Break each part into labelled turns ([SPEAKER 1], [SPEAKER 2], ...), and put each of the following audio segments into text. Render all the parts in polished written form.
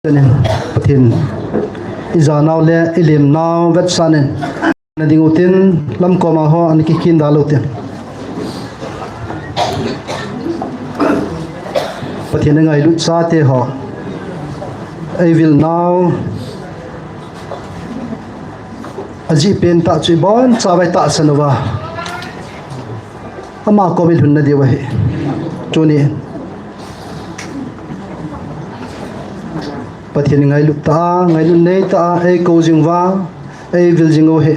[SPEAKER 1] nên pathin iza naw le ilim naw vet sanen na ding utin lam ko ma ho an ki kin dalo te pathin ngai lut sa te ho I will now aji pen ta chui bon chawai ta sanwa ama ko bil hun na dewa he choni pathin ngai lut nei ta ai ko jingwa ai vil jingo he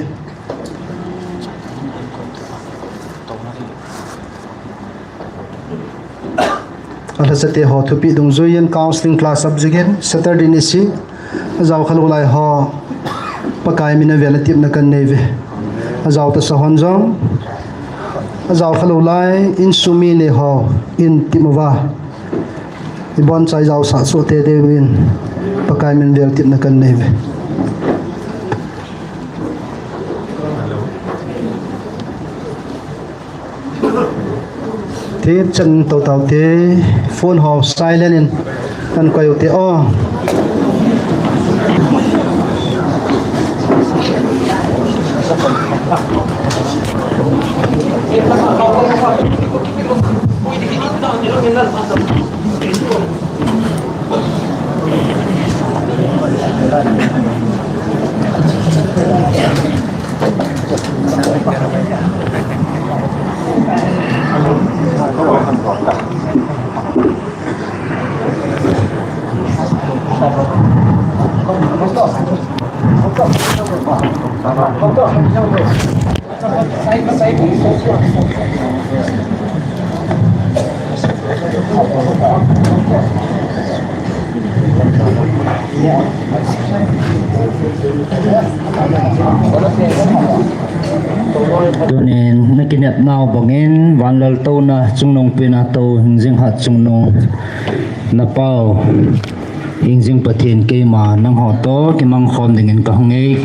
[SPEAKER 1] ala sate ho thupi dong zoyen counseling class again Saturday ni si azaw khalulai ho pakai mina velatip na kan neve azaw ta sa honjong azaw khalulai in sumi le ho in timwa ibon chai jaw sa so te de win pakai min velatip na kan neve thế chân tàu tàu thế phone ho silent in ăn quay thế o
[SPEAKER 2] cho nên nó kinh nghiệm nào bằng em van lal tàu na chung nông pina tàu hình hạt chung nông na pau hình pathin ke mà năng họ to cái mang khom dengan kahong ấy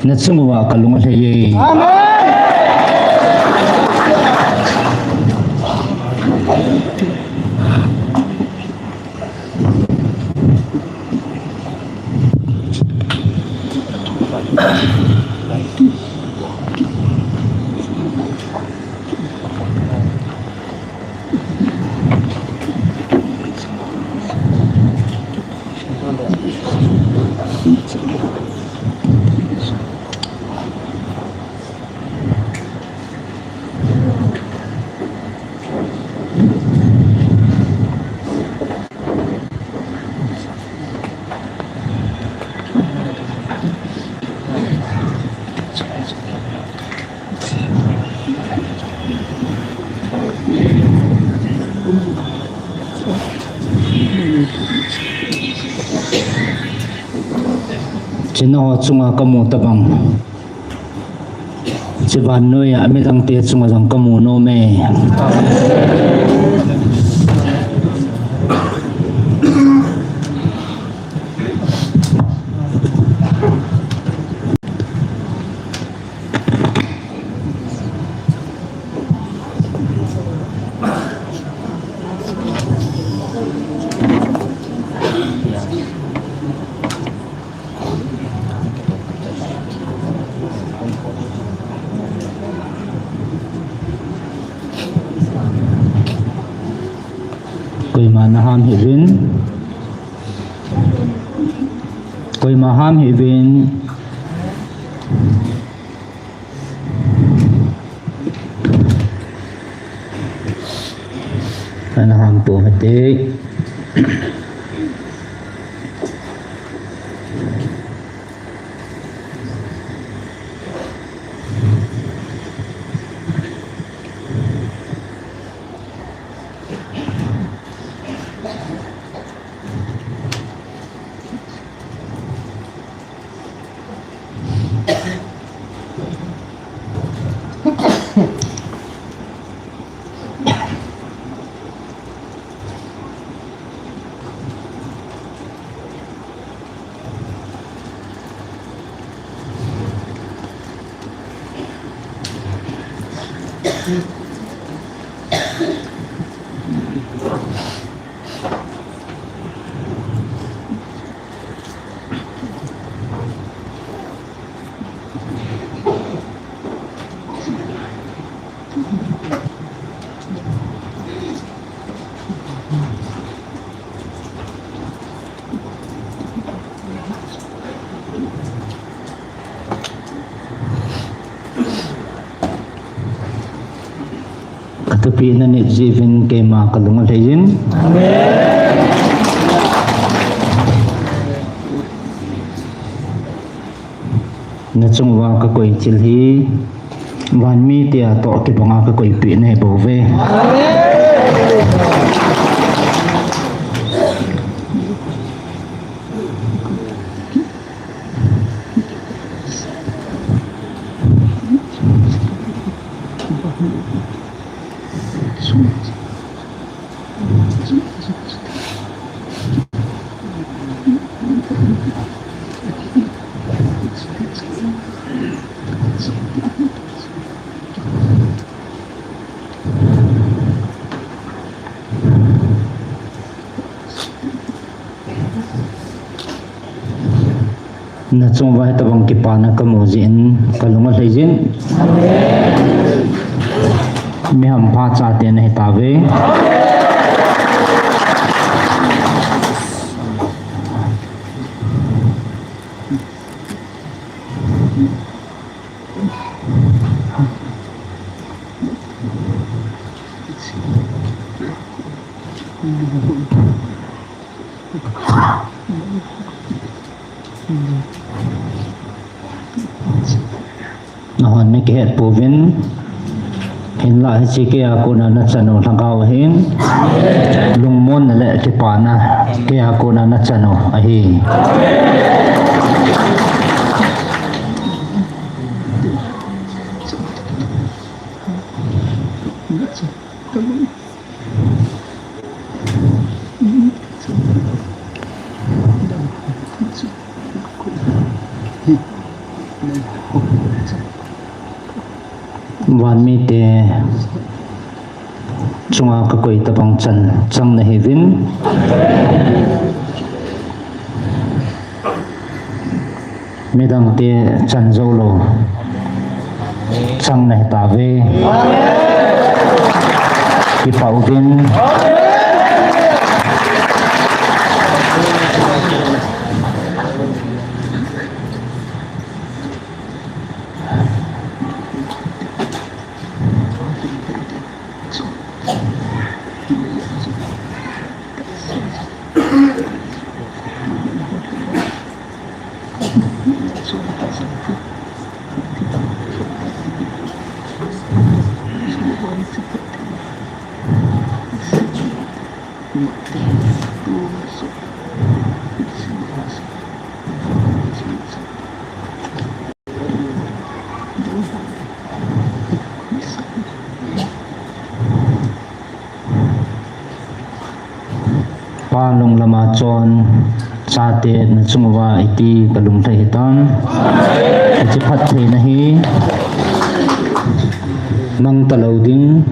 [SPEAKER 2] na semua kalungan saya. Cina cunga kamu tabang, ceban no ya amitang tiat cunga sang kamu no me. Koi maham hivin kanaham po hati Katupi na ni Jivin kay mga kalungal hayin. Na chungwa ka koy chilhi van mi tia to ke banga ka koy pi ne bove. Na chungwa tabang kipana kamuzin kalungal hayin. Mi ham pha cha te na hitawe. Nahon mi kehet povin hin la chi ke aku na na chano thangau hin lungmon na le ke pana ke aku na na chano ahi wan mi te chunga ka koi tabang chan chang na hevin medang te chan zolo chang na tawe ki paudin palong lama chon sate na chungwa iti kalung thai hitan ati phat thei na hi mang talaw ding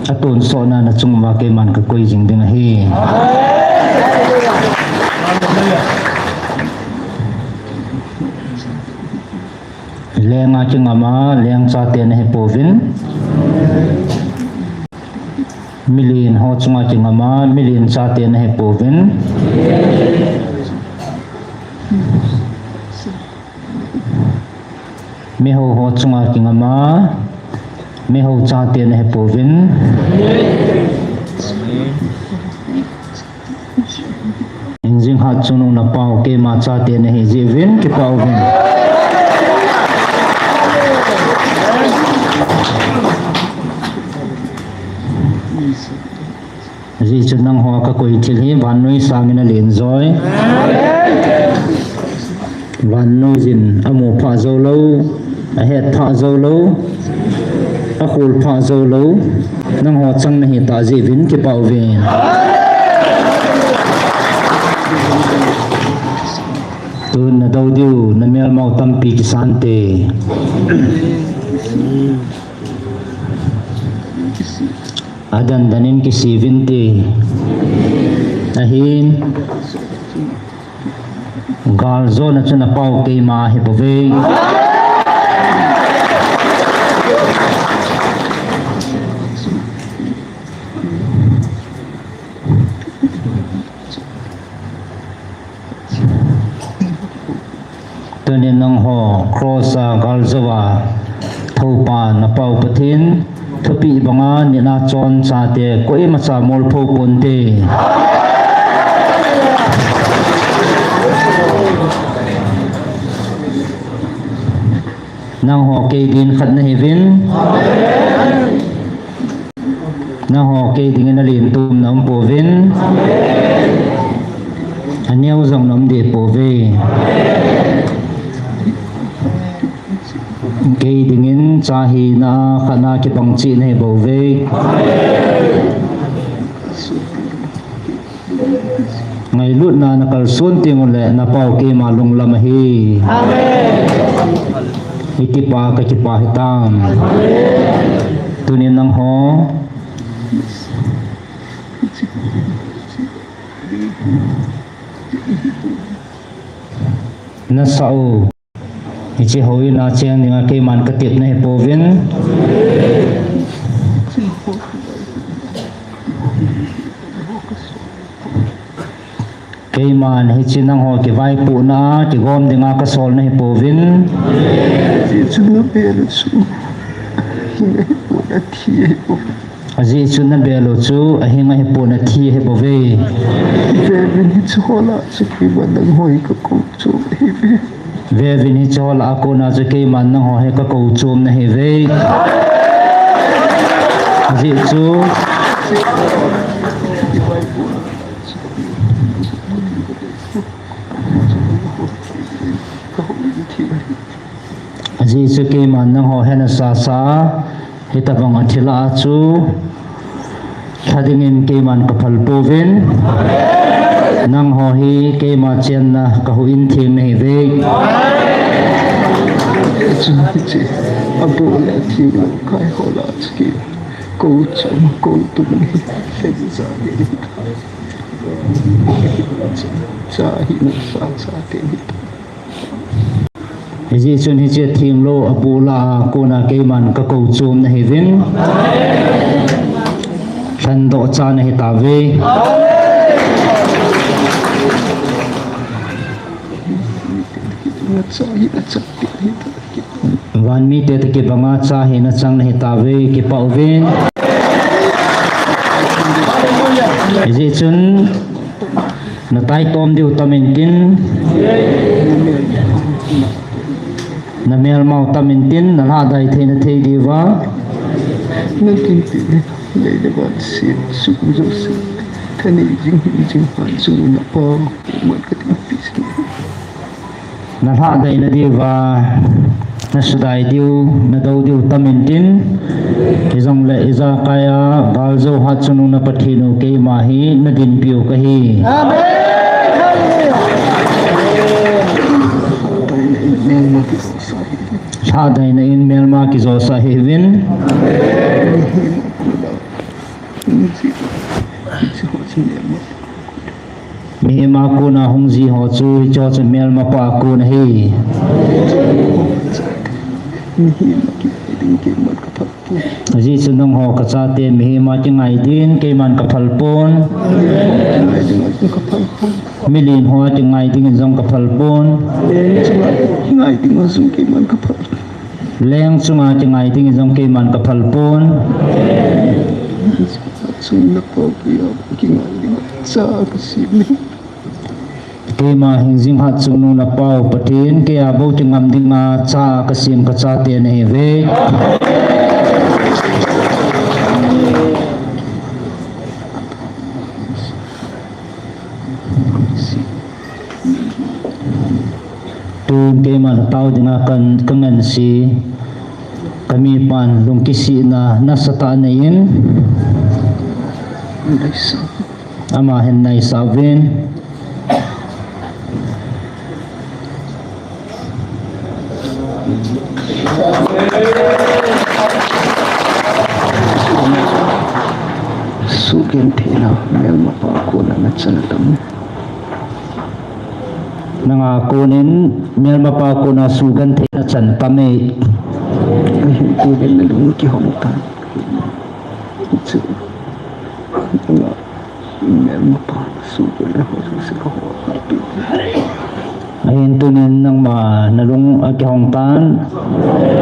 [SPEAKER 2] atun so na na chungwa ke man ka koi jing ding hi lenga chungama leng sate na hi povin milin ho chunga chingama milin sa te na he povin mi ho chunga chingama mi ho cha te na he povin injing hat chunu na pau ke ma cha te na he jivin ke pauvin ri chunang ho ka koi thil hi vanui samina len zoi vanui jin amu pha zo lo a het pha zo lo a khul pha zo lo nang ho chang na hi ta ji vin ke pau ve tu na dau diu na mel mau tam pi ki san te adan danin ki 70 ahin galzo na chuna pau ke ma hi bove tunin nang ho crossa galzowa thopa na pau pathin thupi banga ni na chon cha te koi ma cha mol pho pon te nang ho ke din khat na hevin nang ho ke ding na lim tum nam po vin anyau zong nam de po ve ke dingin chahi na khana ki pangchi nei bo ve ngai lut na nakal sun ting le na pau ke malung lam hi itipa ka kipa hitam tunin nang ho na sao ichi hoi na cheng ninga ke man ka tip na povin ke man hi chinang ho ki vai pu na ki gom dinga ka sol na povin
[SPEAKER 3] Chuna belo su hinga hipo na tiye po
[SPEAKER 2] aji chuna belo chu ahinga hi pu na thi he bove
[SPEAKER 3] Vevin hi chola chiki bandang hoi ka kutsu hivi
[SPEAKER 2] ve vin hi chol ako na chu ke man na ho he ka ko chum na he ve aji chu aji chu ke man na ho he na sa sa hitabang athila chu thadingin ke man ka phal povin nang ho hi ke ma chen na ka huin thim nei ve
[SPEAKER 3] Chuna hichi abo la tiyo kai hola chiki kutsu kutu ni hebi za hiri Chahi na sa sa teni
[SPEAKER 2] ji chun hi che thim lo apula ko na ke man ka ko chum na hevin than do cha na hi ta ve
[SPEAKER 3] na chahi na chakti hita
[SPEAKER 2] wan mi te ke banga cha he na chang na hi ta ve ki pau vin ji chun na tai tom diu tamin kin na mel mau tamin tin na la dai the na the diwa
[SPEAKER 3] Nanti lei dapat sit suku josi tani jing han suku na pa umat katipis
[SPEAKER 2] na la dai na diwa na sudai diu na dau diu tamin tin ki jong le iza kaya balzo hat sunu na pathinu ke mahi na din piu ka hi
[SPEAKER 3] neng mati sahi
[SPEAKER 2] sa dai na in mel ma ki zo sa hevin mi ma ko na hong ji ho chu cho chu mel ma pa ko na hi ji chu nong ho ka cha te mi ma chi ngai din ke man ka phal pon milin ho chi ngai din jong ka phal pon
[SPEAKER 3] ngai tinggal sungki man kapal
[SPEAKER 2] leng chunga chi ngai din jong ke man ka phal pon
[SPEAKER 3] sung na po kaya kingai tinggal sa kasini
[SPEAKER 2] ke ma hing jing hat chung nu na pau patin ke a bo chingam ding ma cha ka sim ka cha te ne ve tun ke ma tau dinga kan kangan si kami pan lung kisi na nasata na in
[SPEAKER 3] Naisa
[SPEAKER 2] ama hen nai savin
[SPEAKER 3] Sugen tina mel mapako na natsanatam.
[SPEAKER 2] Nangakunin mel mapako na sugan tina chan tame.
[SPEAKER 3] Ay hindi na lumiki hongtan. Ito. Nga mel mapako sugen na hoso sa kahon.
[SPEAKER 2] Ahin tunin ng nalung akihongtan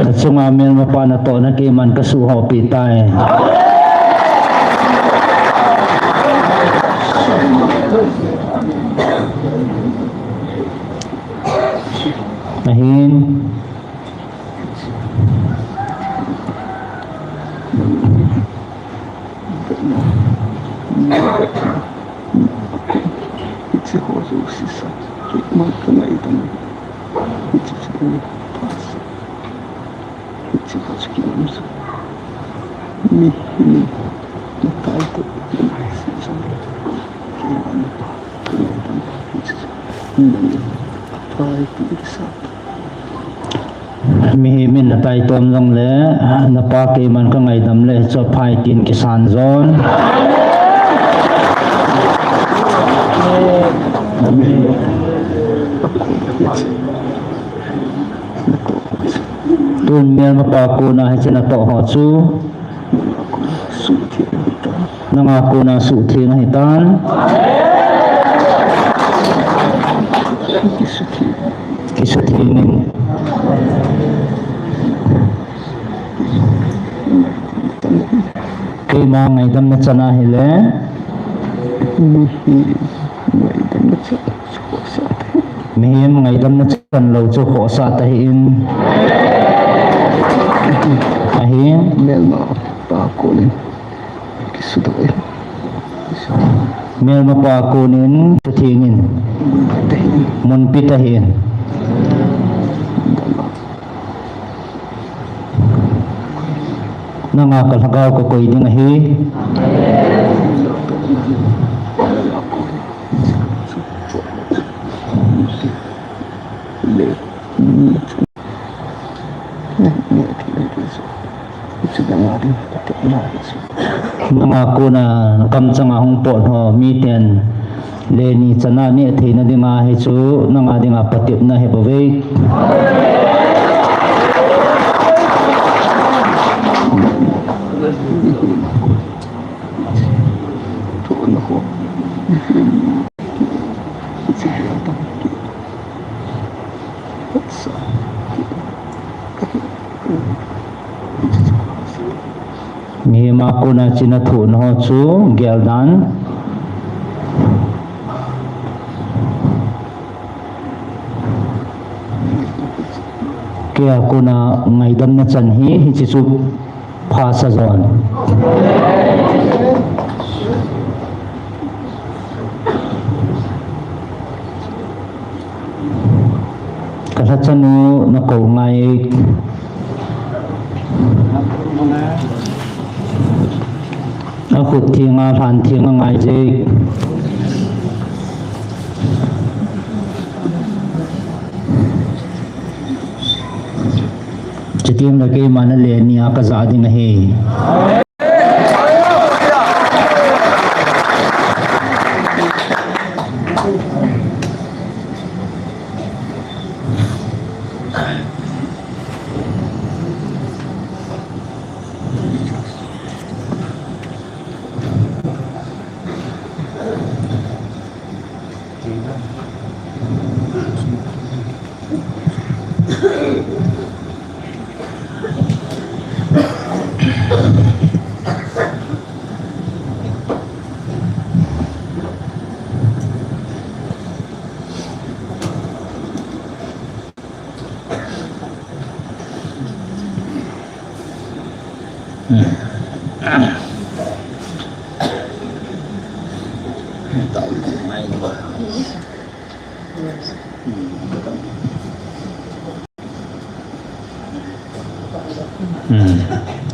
[SPEAKER 2] at sungamil mapa na to na kiman kasuho pitay. Ahin
[SPEAKER 3] Ito hoso sisa. Maka na itang ito sa kanya pasa. Ito ka sa kinamsa. Mihini. Nataito. Sisa. Kaya ano pa. Kaya itang ito. Hindi. Tayo isa.
[SPEAKER 2] mihimin na tayo tom lang le napaki man ka ngay dam le so pai tin kisan zone. Tun mel mapako na hisin na to hotsu nangako na suti na hitan kisutinin kay mga ngaydam na tsanahile mihim ngaydam na tsanlaw tsu ko sa tahiin ahin
[SPEAKER 3] Mel mapakunin. Kisudoy.
[SPEAKER 2] mel mapakunin sutingin munpitahin nangakalagaw ko ko'y di ngahi nangako na kamtsang ahong po no miten leni tsana ni athi na di nga hisu nang ading apatip na hipaway
[SPEAKER 3] Tuon ako. Sige ata. Patsa.
[SPEAKER 2] mihima ko na sinathu no chu geldan kaya ko na ngaydam na chanhi hichisu phasa zon kasachanu na ko ngay ako tinga ran tinga ngay jay chitim lagi mana le niya kazadi nahi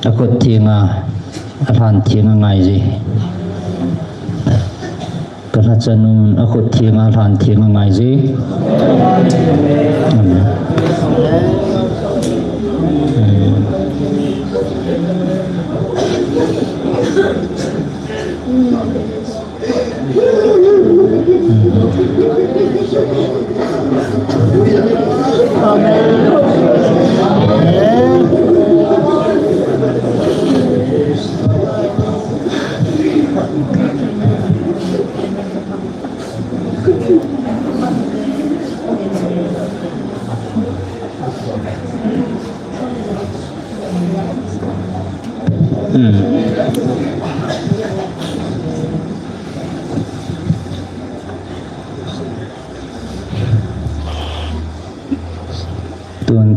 [SPEAKER 2] ako tinga ran tinga ngay jay kasachanu ako tinga ran tinga ngay jay Tuan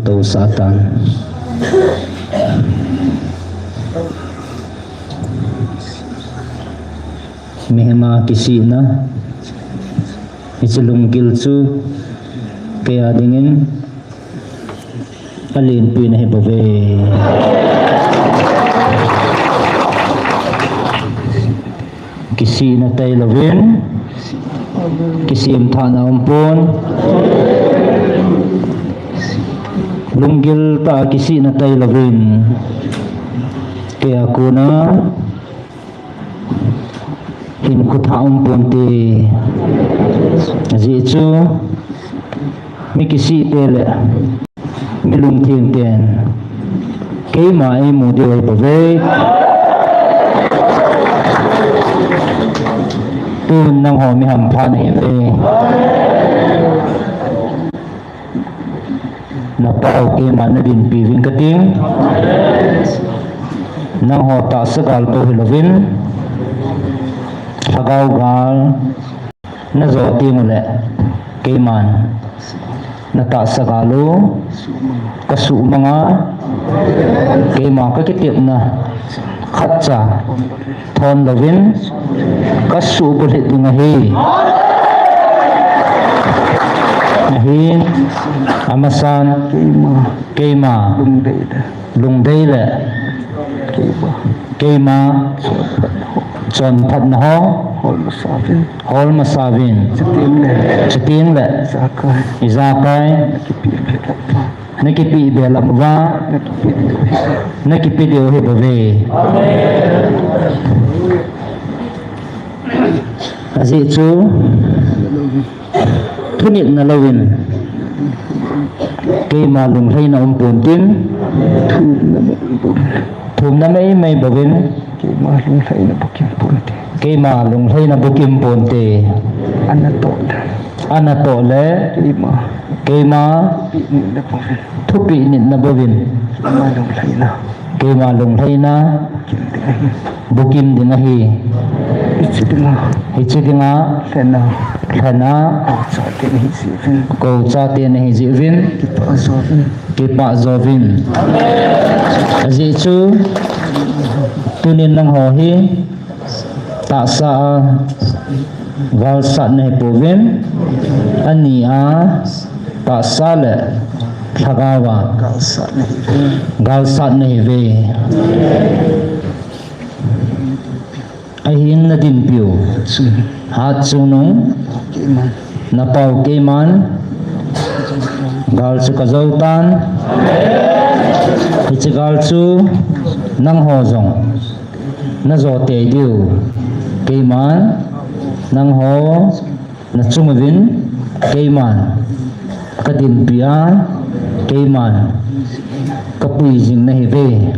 [SPEAKER 2] tau Satan. Mehma kisina isilunggil su kaya dingin alin pinahibabe kisina tayo lawin kisim thana umpon lunggil ta kisina tayo lawin kaya kuna hinkuthaum ponte zichu mikisi tele milung thiên tiền cái mà em muốn điều bảo vệ tôi năng hồ mi hầm phan này về nó bảo cái mà nó đình bì vinh cái tiếng năng hồ ta sẽ gal tôi hiểu vinh hagaw gal na zoti mule kaiman natasagalo kasu mga kaima kakitip na khatsa thon lovin kasu bulit ngahi ngahi amasan kaima lungdeile kaima John Pat na ho hol masavin chitin le izakay nakipi belak ba nakipi dio hebave asi chu thunit na lawin kay malung hay na umpuntin thum na may bawin kay malung hay na bukim ponte anatole kay ma thupi nit na bawin kay malung hay na bukim dingahi hichidinga khana ko cha te nahi jivin kipa zovin aji chu tunin nang hohi tak sa gal sat nahi povin ania tak sa le thagawa gal sat nahi ve ahin na din piu hat sunung napau keman gal su kazautan hichigal su nang hozong na zote diu keman nang ho na chumavin keman kadin pia keman kapui jing na hive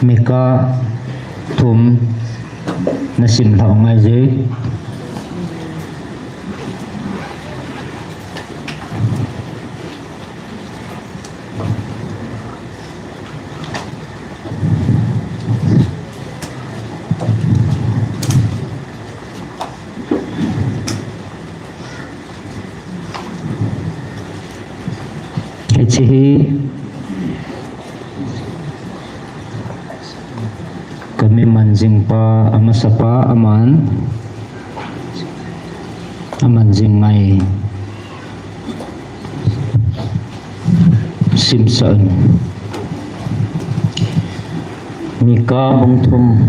[SPEAKER 2] Mika thum na sim thau ngai je Ichihi kami manjing pa amasapa aman jing ngai Simpson Mika bungthum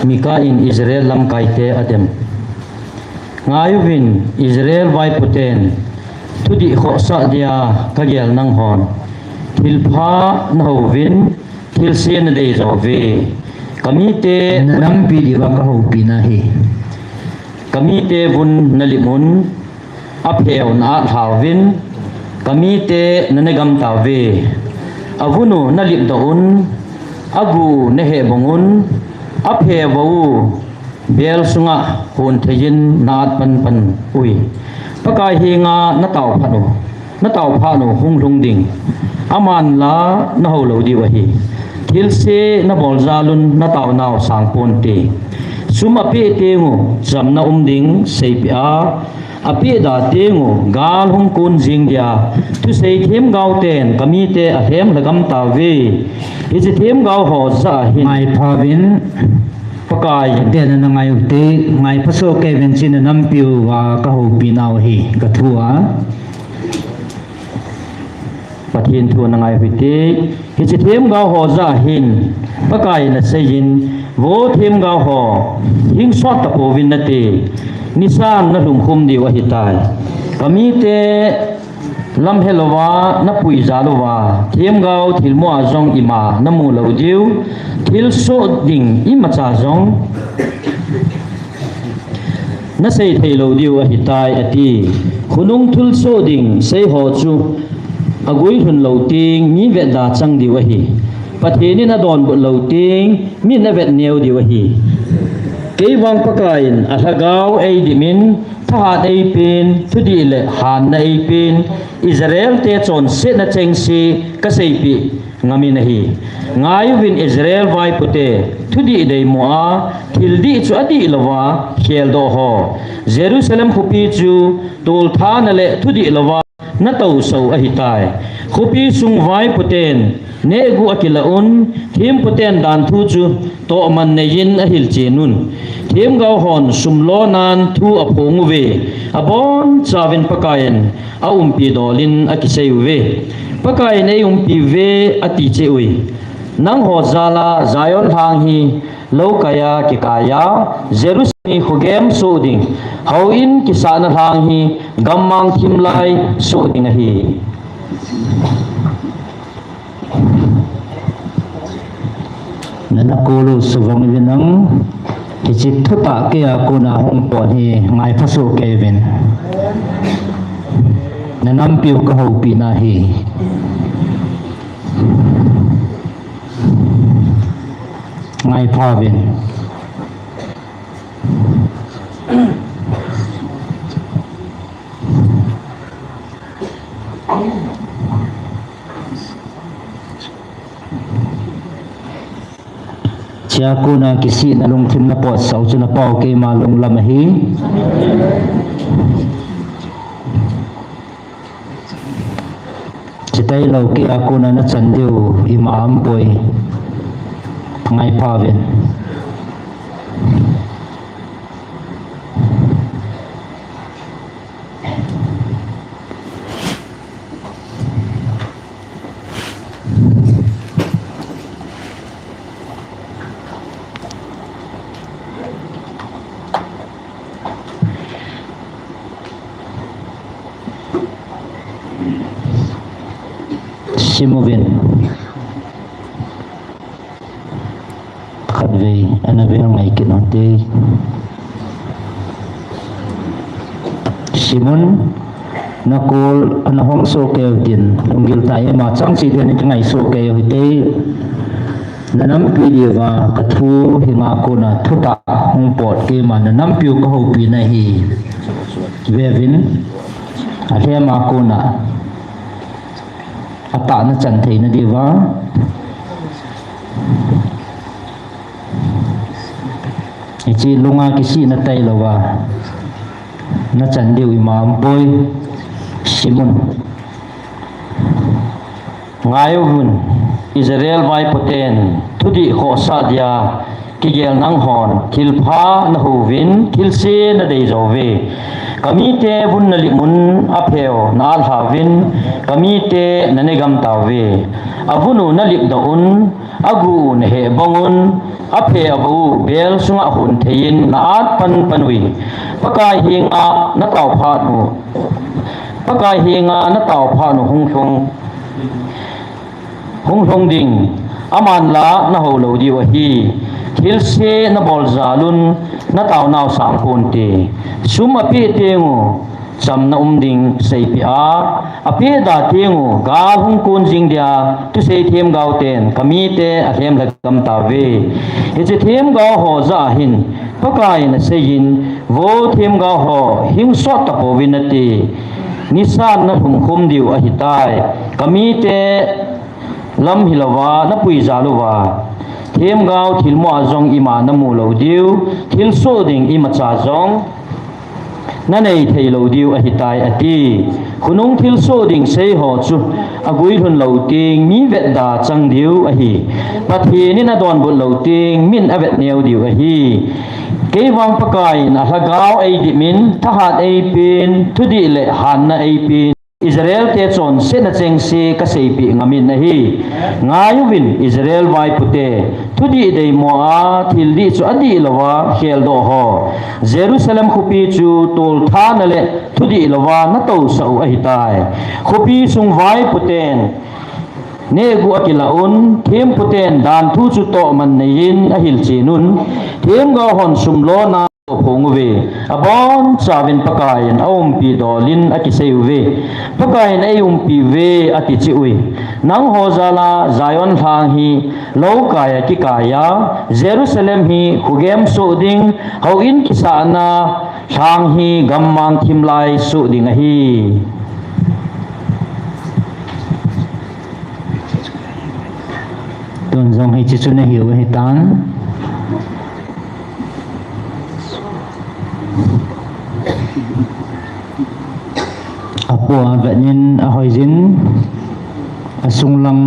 [SPEAKER 2] Mika in Israel lam kaite adem ngayuvin Israel vai puten tudi khosa dia kagel nang hon thilpha nahovin thilsen dei zove kamite nam pi diwa ka ho pinahi kamite bun nalimun apheu na thawin kamite nanegam tawe avunu nalip daun agu nehe bangun apheu bel sunga hun thejin nat pan ui pakai hinga na tau phano hung lung ding aman la na ho lo di wahi thil se na bol zalun na tau naw sang pon te suma pe te ngo jam na ding seipia api da te ngo gal hung kun jing dia tu sei them gau ten kami te a hem lagam ta ve ije them gau ho za hin mai phavin pakai den na ngai te ngai phaso ke ven chin nam piu wa ka ho pinaw hi ka thua pathin thu na ngai hite hi chi them gao ho za hin pakai na seyin wo them gao ho hing sot ta ko vin na te nisan na lum khum di wa hitai kami te lam helowa na pui zalowa them gao thilmo azong ima namu lo diu thil so ding ima cha zong na sei thei lo diu a hitai ati khunung thul so ding sei ho chu agui hun lo ting mi vet da chang di wahi pathe ni na don bu lo ting mi na vet neu di wahi ke wang pakain a hagau ei dimin tha ei pin thudi le han nei pin Israel te chon se na cheng si ka sei pi ngami nahi ngai win Israel vai pute thudi dei moa thildi chu adi lawa khel do ho Jerusalem khupi chu tol tha na le thudi lawa na tau so a hitai khupi sung vai puten ne gu akilaun thim puten dan thu chu to man nein a hil chenun thim gau hon sumlo nan thu a phongu ve abon chawin pakayen a umpi dolin a kisei ve pakai nei umpi ve ati che ui nang ho zala zayon hang hi lokaya kikaya Jerusalem khugem so ding how in kisana hang hi gammang thimlai so ding hi nanakulu subang vinang kichit thupa ke akuna hong pon hi ngai phaso kevin nanam piu ka ho pi na hi ngai phavin chia cô na kisi na lung thim na pot sau chu na pau ke ma lung lam hi chitai lo ke aku na chan deu imam poi ngai phavin Simovin khadve anavel ngai kinote Simon nakol anahong so ke din unggil tayo ma chang si din ngai so ke hite nanam pi diwa kathu hinga ko na thuta hong pot ke ma nanam piu ka ho pi na hi vevin athe ma ko na ata na chan thei na diwa ichi lunga kisi na tai lawa na chan diu imam boy simun ngayo hun Israel vai poten tudi ho sadia kigel nang hon kilpha na hovin kilse na dei jove kami te bun na limun apheo na alhavin kami te nanegam tawe avunu na lip daun agu na he bangun aphe abu bel sunga hun thein na at pan panui pakai hinga na taw pha nu pakai hinga na taw pha nu hung thong ding aman la na ho lo di wa hi thil se na bol zalun na taw naw sam kun te sum api tengu cham na ding sei pi a api da tengu ga hung kun jing dia tu sei them gau ten kami te a them la kam ta ve he che them gau ho za hin pakai na sein vo them gau ho hing sot ta po vinati nisan na khum diu a hitai kami te lam hilawa na pui zaluwa them gao thil mo azong ima na mu lo diu thil so ding ima cha zong na nei thei lo diu a hitai ati khunung thil so ding sei ho chu agui hun lo ting mi vet da chang diu a hi pathi ni na don bu lo ting min a vet neu diu a hi ke wang pakai na hagao ai di min thahat ai pin thudi le han na ai pin Israel te chon se na cheng se ka sei pi ngamin na hi ngayuwin Israel vai pute thudi dei mo a thil di chu adi lawa khel do ho Jerusalem khupi chu tol tha na le thudi lawa na to sau a hitai khupi sung vai puten ne gu akilaun them puten dan thu chu to man nein a hil chinun them ga hon sum lo na phongwe abon chawin pakain aum pi dolin akiseuwe pakain ayum pi ve ati chiwi nang hozala zion thang hi lokaya ki kaya Jerusalem hi khugem so ding hauin kisana thang hi gammang thimlai so ding hi ton jong hi chichune hi we tan apo avenin ahoizin asung lang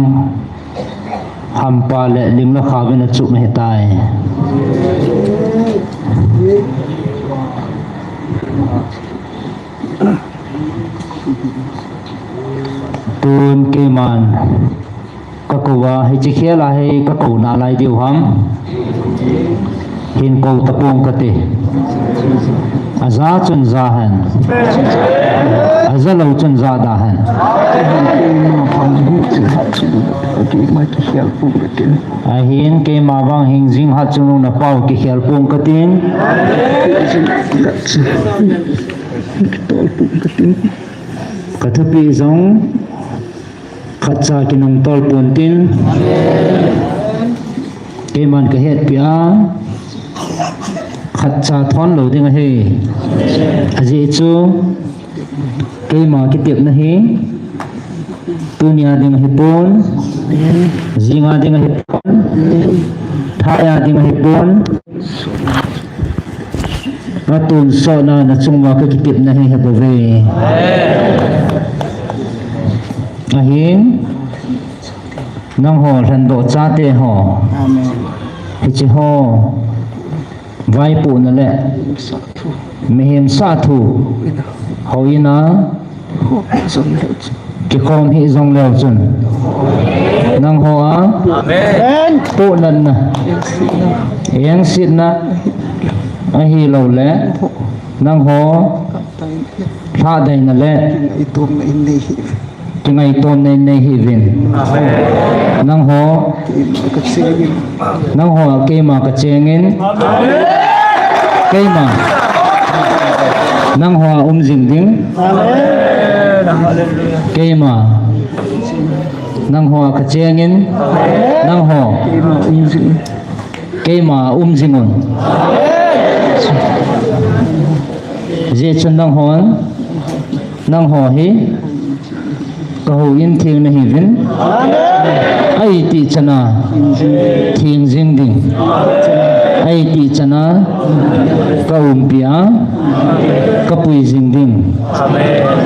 [SPEAKER 2] hampa le ling la khavin a chuk na hitai tun keman kakuwa hi chikhela hi kaku na lai diu ham hin ko tapong kate aza chun zahan aza lo chun za dahan ahin ke mawang hing jing ha chung na pau ki khel pung katin kathapi zong khatsa kinong tol puntin ke man ka het pia khatsa thon lo ding he aji chu ke ma ki tep na he tunia ding he pon zinga ding he pon thaya ding he pon atun so na na chungwa ka ki tep na he he bove ahin nang ho ran do cha te ho amen hi chi ho vai pu na le mehem sa thu hoina ki khom hi zong leo chun nang ho a amen pu nan na yang sit na a hi lo le nang ho tha dai na le ngay tôn nên nay hi vin nang ho ke ma ka chengin ke ma nang ho jing ding ke ma nang ho ka chengin nang ho ke ma zingon je chun nang ho hi ka ho in thing na hi vin ai ti chana thing jing ding ai ti chana ka pia ka pui jing ding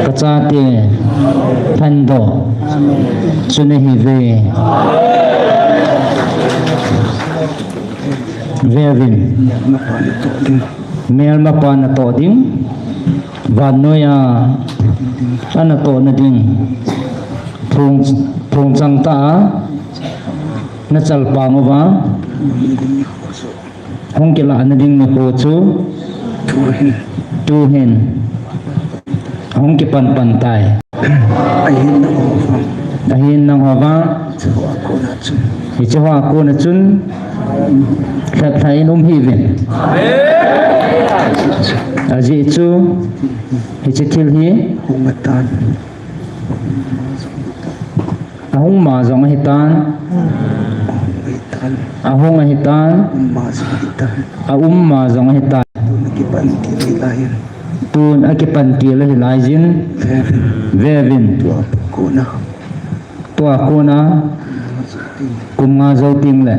[SPEAKER 2] ka cha te than do chune hi ve vin mel ma pa na to ding van noya ana to na ding Prong chang ta na chal pangowa hong kila na ding na po chu tu hen hong ki pan tay ahin nang hawa ichawa ko na chun khat thain hi ven aji chu hichithil hi
[SPEAKER 3] Hungatan
[SPEAKER 2] ahong ma zong hitan ahong hitan ma zong hitan tun akipan kila hilajin vevin tua kuna kum nga zo ting le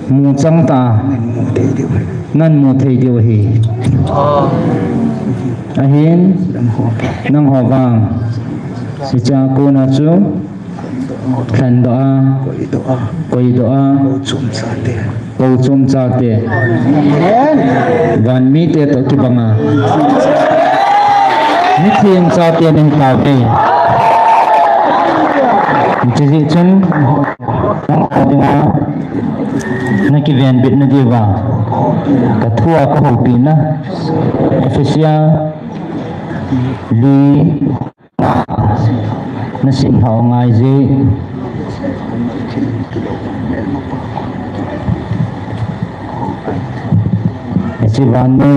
[SPEAKER 2] mu chang ta nan mu thei dio hi ahin nang ho wang si cha cô na chú khan doa koi doa câu chum cha te van mi te to ki banga ni thiam cha te nen ta te chỉ gì chân na ki ven bit na di wa ka thua ka ho pi na efesia li na sim hao ngai ji si van na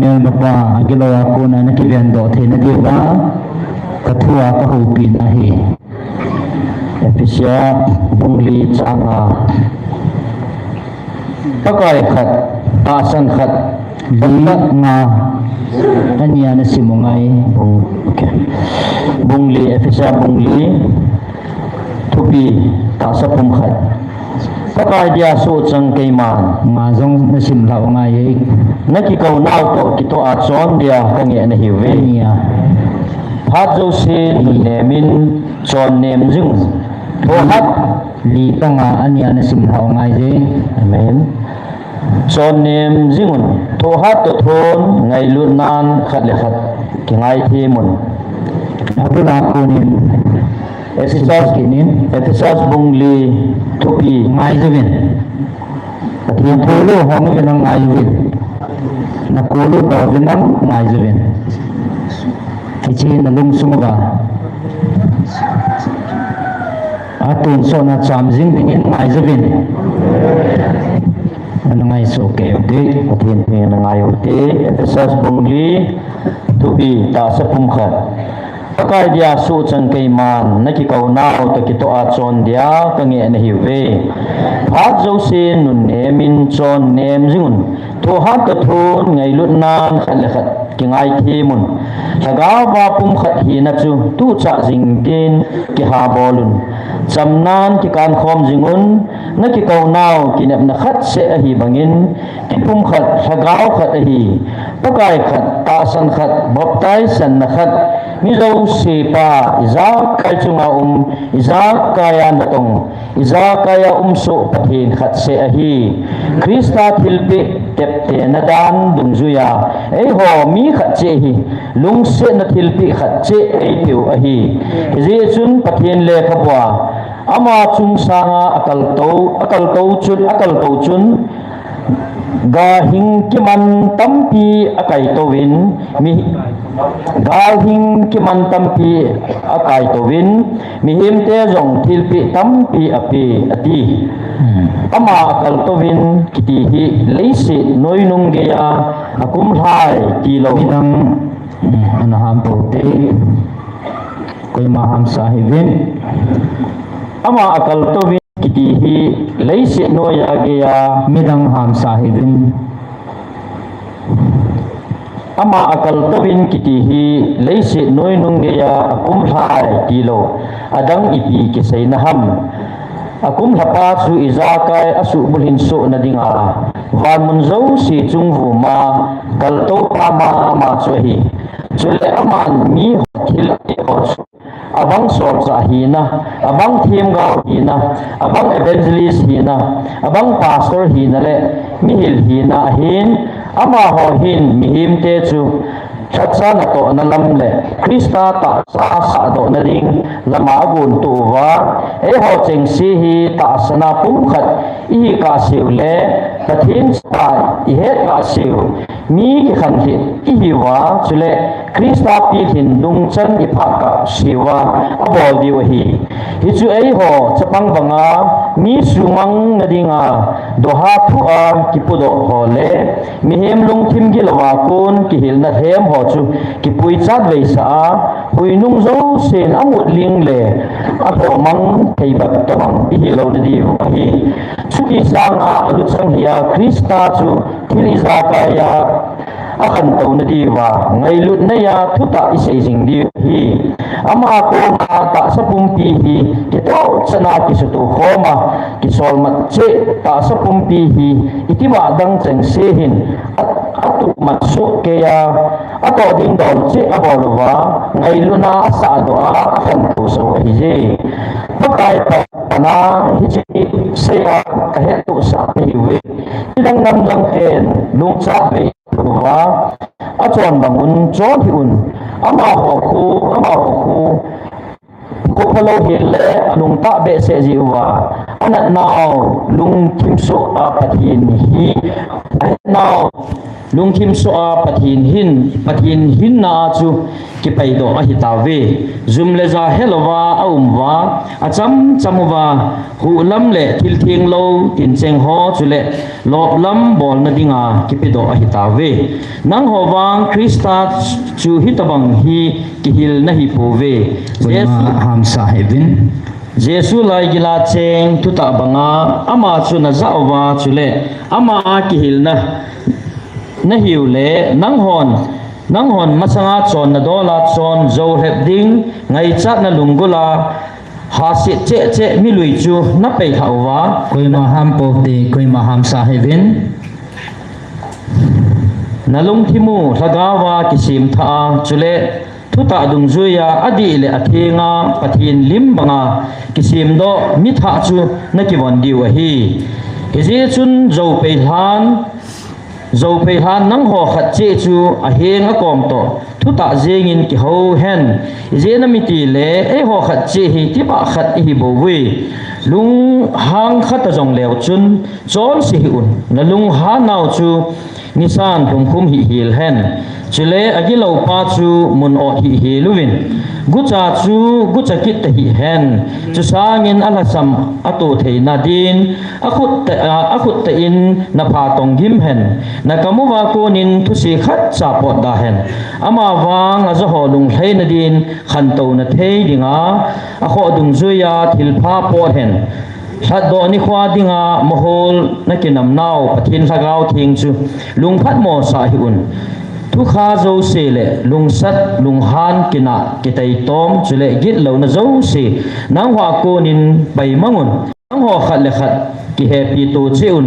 [SPEAKER 2] mel ma pa agilo ko na ki ven do the na di wa ka thua ka ho pi na hi efesia buli changa pakai khat ta san khat bungat nga ania na simungai okay bungli efesia bungli thupi ta sa pum khat pakai dia so chang keiman nga jong na sim lau ngai naki kau nau to kito a chon dia ka nge na hiwe nia phat jo se ne min chon nem jing tho hat li ta nga ania na sim lau ngai je amen chon nem jingun tho hat to thon ngai lu nan khat le khat ki ngai thi mun abuna kunin Efesos kinin Efesos bungli thupi ngai jevin athiam tholo hong ke nang ngai jevin na kolo to nang ngai jevin ichi na lung sumaba atun so na chamjing dingin ngai jevin na ngai so ke de athiam pe na ngai ote Efesos bungli thupi ta sa pum khat pakai dia su chang kai man naki kau nau to ki to a chon dia ka nge na hiwe phat zo sin nun emin chon nem jingun to hat to thon ngai lut nan khat khat ki ngai thi mun saga wa pum khat hi na chu tu cha jing tin ki ha bolun chamnan ki kan khom jingun naki kau nau ki nep na khat se a hi bangin ki pum khat saga khat a hi pakai khat ta san khat bop tai san na khat mi zo se pa iza kai chunga iza kaya natong iza kaya so pathin khat se a hi krista thilpi tep te na dan dung zuya ei ho mi khat che hi lung se na thilpi khat che ei tiu a hi je chun pathin le khabwa ama chung sanga akal to chun ga hing ki man tampi akai to win mi ga hing ki man tampi akai to win mi him te jong thilpi tampi api ati ama akal to win kiti hi leisi noinung ge ya akum thai ki lo nang anaham po te koi maham sahibin
[SPEAKER 4] ama akal to bin kiti hi leise no ya ge ya
[SPEAKER 2] midang ham sahibin
[SPEAKER 4] ama akal to bin kiti hi leise noi nung ge ya kum thai kilo adang ipi ke sei na ham akum hapa su izakai asu bulhin so na dinga van mun zo si chung vu ma kal to ama ama chuhi chule aman mi hotil e hot abang sor sa hina abang thim ga hina abang evangelist hina abang pastor hina le mihil hina hin ama ho hin mihim te chu chatsa na to na lam le krista ta sa do na ring lama gun tu wa e ho cheng si hi ta sana pum khat i ka siu le pathin sa i he ka siu mi ki khan hi i hi wa chule krista pi hin dung chan i pha ka siwa abol di wa hi hi chu ei ho chapang banga mi sumang na dinga do ha thu a ki pudo ho le mi hem lung thim gi lawa kun ki hil na hem ho chu ki pui chat ve sa hui nung zo sen amut ling le a to mang thei bak to mang hi lo di hi chu ki sang a lu chang ya krista chu thili za ka ya akan to na di wa ngai lut na ya thu ta isei jing di hi ama ko ma ta sa pum pi hi ki to chana ki su tu khoma ki sol mat che ta sa pum pi hi iti wa dang cheng se hin atu mat so ke ya ato ding dol che abol wa ngai lu na sa do a akan to so hi je pakai pa na hi che se ya ka he to sa ni we dang nam dang en lung sa pe wa a chon bangun chon hi un ama ho khu ko phalo hele lung ta be se ji wa anat nao lung kim so a pathin hi nao lung kim so a pathin hin na chu ki pai do a hi ta ve zum le za helwa a wa a cham wa hu lam le thil thing lo tin cheng ho chu le lop lam bol na dinga ki pe do a hi ta ve nang ho wang krista chu hi tabang hi ki hil na hi po ve
[SPEAKER 2] ham sahibin
[SPEAKER 4] Jesu lai gila cheng tuta banga ama chu na zawa chule ama ki hil na hiu le nang hon masanga chon na dola chon zo hep ding ngai chat na lungula ha se che mi lui chu na pe hawa
[SPEAKER 2] koi ma ham po te koi ma ham sahibin
[SPEAKER 4] nalung thimu thagawa kisim tha chule thuta dung zuya adi le athenga pathin lim banga kisim do mi tha chu na ki bon diwa hi je chun zo pe han nang ho khat che chu a heng a kom to thuta jengin ki ho hen je na mi ti le e ho khat che hi ti ba khat hi bo we lung hang khat jong lew chun chon si hi un na lung ha naw chu nisan kum hi hil hen chile agilo pa chu mun o hi hiluwin gucha chu gucha kit hi hen chu sangin alasam atu theina din akhut ta in na pha tong gim hen na kamuwa ko nin thu si khat cha pot da hen ama wang a zo holung theina din khan to na thei dinga a kho dung zuya thil pha po hen do ni khwa dinga mohol na kinam naw pathin sagau thing chu lung phat mo sa hi un thu kha zo se le lung sat lung han kina kitai tom chule git lo na zo se nang hwa ko nin bai mangun nang ho khat le khat ki happy to cheun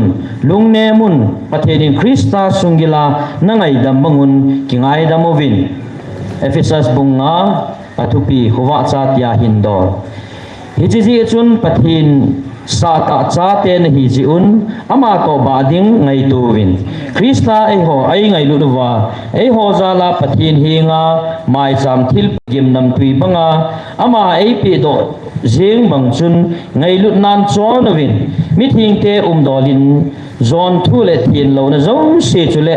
[SPEAKER 4] lung ne mun pathenin krista sungila nangai dam mangun ki ngai damovin Ephesus bunga patupi huwa cha tia hindor hiji chun pathin sa ta cha te na hi ji un ama ko ba ding ngai tu win krista ai ho ai ngai lu wa ai ho za la pathin hi nga mai sam thil gim nam tui banga ama ai pi do jeng bang chun ngai lu nan cho na win mi thing te dolin zon thu le thin lo na zo se chule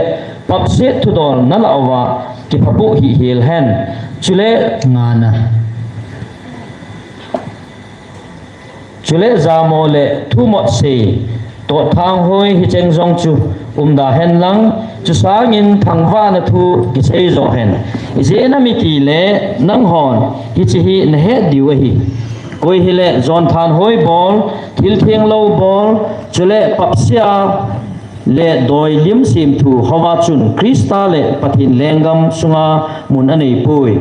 [SPEAKER 4] pap se thu dol na la wa ki phapu hi hil hen chule
[SPEAKER 2] ngana
[SPEAKER 4] chule zamole thu mot se to thang hoi hi cheng jong chu da hen lang chu sangin thangwa na thu ki sei zo hen je na mi ki le nang hon hi chi hi na he diwa hi koi hile John Than hoi bol thil thieng lo bol chule papsia le doi lim sim thu hawa chun Krista le pathin lengam sunga mun anei pui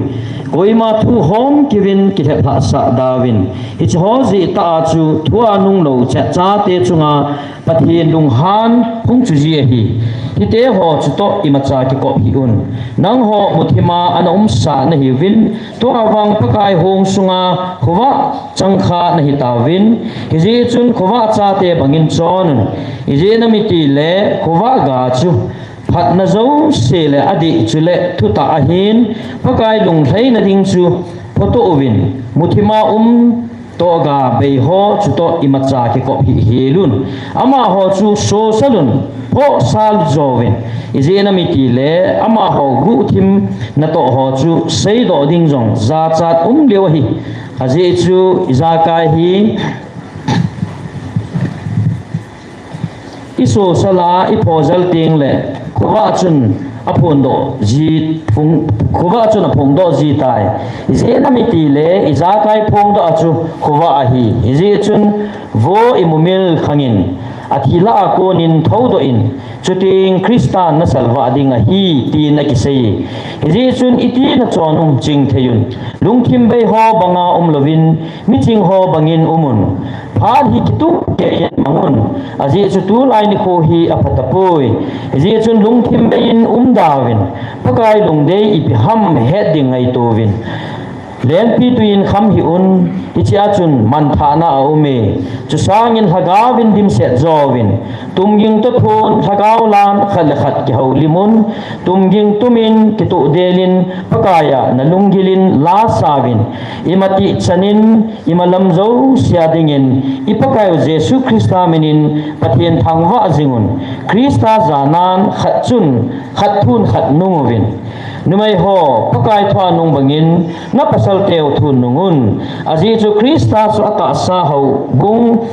[SPEAKER 4] koi ma thu hom kivin ki the pha sa dawin hi ho ji ta chu thua nung lo cha cha te chunga pathin lung han phung chu ji hi hi te ho chu to imacha ki ko hi un nang ho muthima an sa na hi vin to awang pakai hong sunga khuwa changkha na hi tawin hi ji chun khuwa cha te bangin chon hi ji na mi ti le khuwa ga chu phat na zo se le adi chule thu ta ahin pakai lung thlei na ding chu photo win muthima to ga bei ho chu to imacha ki ko hi helun ama ho chu so salun ho sal jovin izena miti le ama ho gu thim na to ho chu sei do ding jong za chat lew hi aje chu iza kai hi iso sala ipozal ting le khuwa chun apon do ji phung khuwa chun phung do ji tai izena miti le iza kai phung do chu khuwa hi izi chun vo imumil khangin athila ko nin thodo in chuting Kristan na salwa dinga hi ti na kisei izi chun iti na chonung ching theyun lungthim bei ho banga lovin miching ho bangin umun phal hi kitu ke mangun azi chu tu lai ni kho hi apatapoi izi chun lungthim bein dawin pakai lungdei ipi ham heading ai tovin len pi tuin kham hi un ichia chun man thana aume chu sangin hagawin dim set zowin tumging to thon hagaw lam khal khat ki haulimun tumging tumin ki tu delin pakaya nalungilin la savin imati chanin imalam zo siadingin ipakayo Jesu Krista minin pathian thangwa zingun Krista zanan khatchun khathun khatnungwin numai ho pakai thwa nung bangin na pasal teo thun nungun aji chu Krista su ata sa ho gung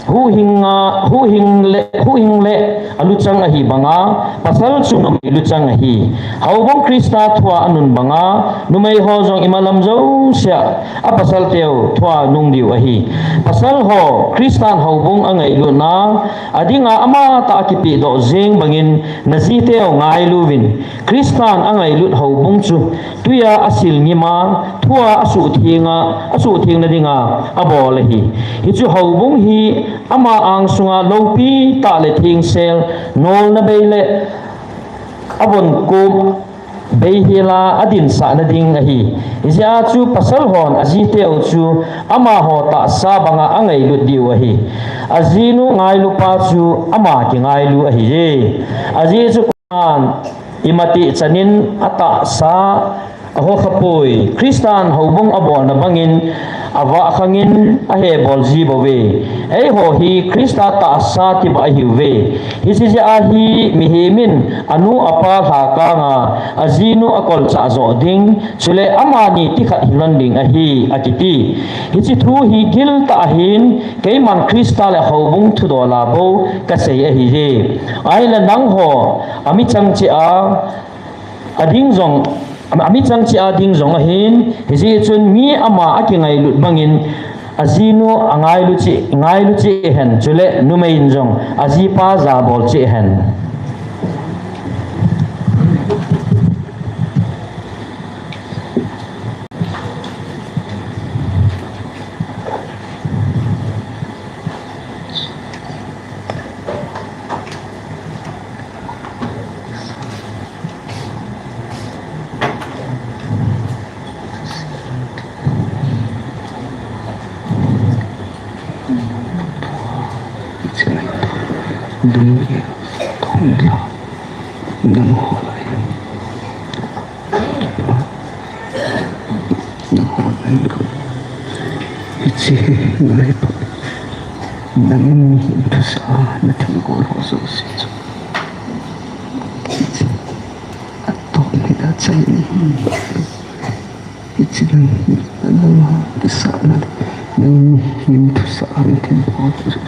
[SPEAKER 4] hu hing le aluchang ahi banga pasal chu no aluchang ahi haubong Krista thwa anun banga numai ho jong imalam zo sia a pasal teo thwa nung diu ahi pasal ho Kristan haubong angai lu na adinga ama ta kipi do jeng bangin nazi teo ngai luwin Kristan angai lut haubong chu tuya asil ngima thua asu thing na dinga abol hi hi chu haubong hi ama ang sunga lopi ta le thing sel nol na beile abon ko beihila adin sa na ding ahi izia chu pasal hon azite chu ama ho ta sa banga angai lut diu ahi azinu ngai lu pa chu ama ki ngai lu ahi je azi chu kan imati chanin ata sa aho khapoi Kristan hobong abol na bangin awa khangin ahe bolji bowe ei ho hi Krista ta sa ti ba hiwe hisi ahi mihimin anu apa thaka nga azinu akol cha zo ding chule amani ti khat hilanding ahi atiti hisi thu hi gil ta hin keiman Krista le hobong thu do la bo ka sei ahi je ai la nang ho ami chang chi a ading zong ami chang chi ading zong ahin hisi chun mi ama akingai lut bangin azino angai lu chi hen chule numein jong azi pa za bol chi hen
[SPEAKER 3] dunia tongla nang holai ko ichi ngai pa nangin sa na tingol hoso si ichi atto ni da chai ichi nang sa na nang him tu sa antin hoso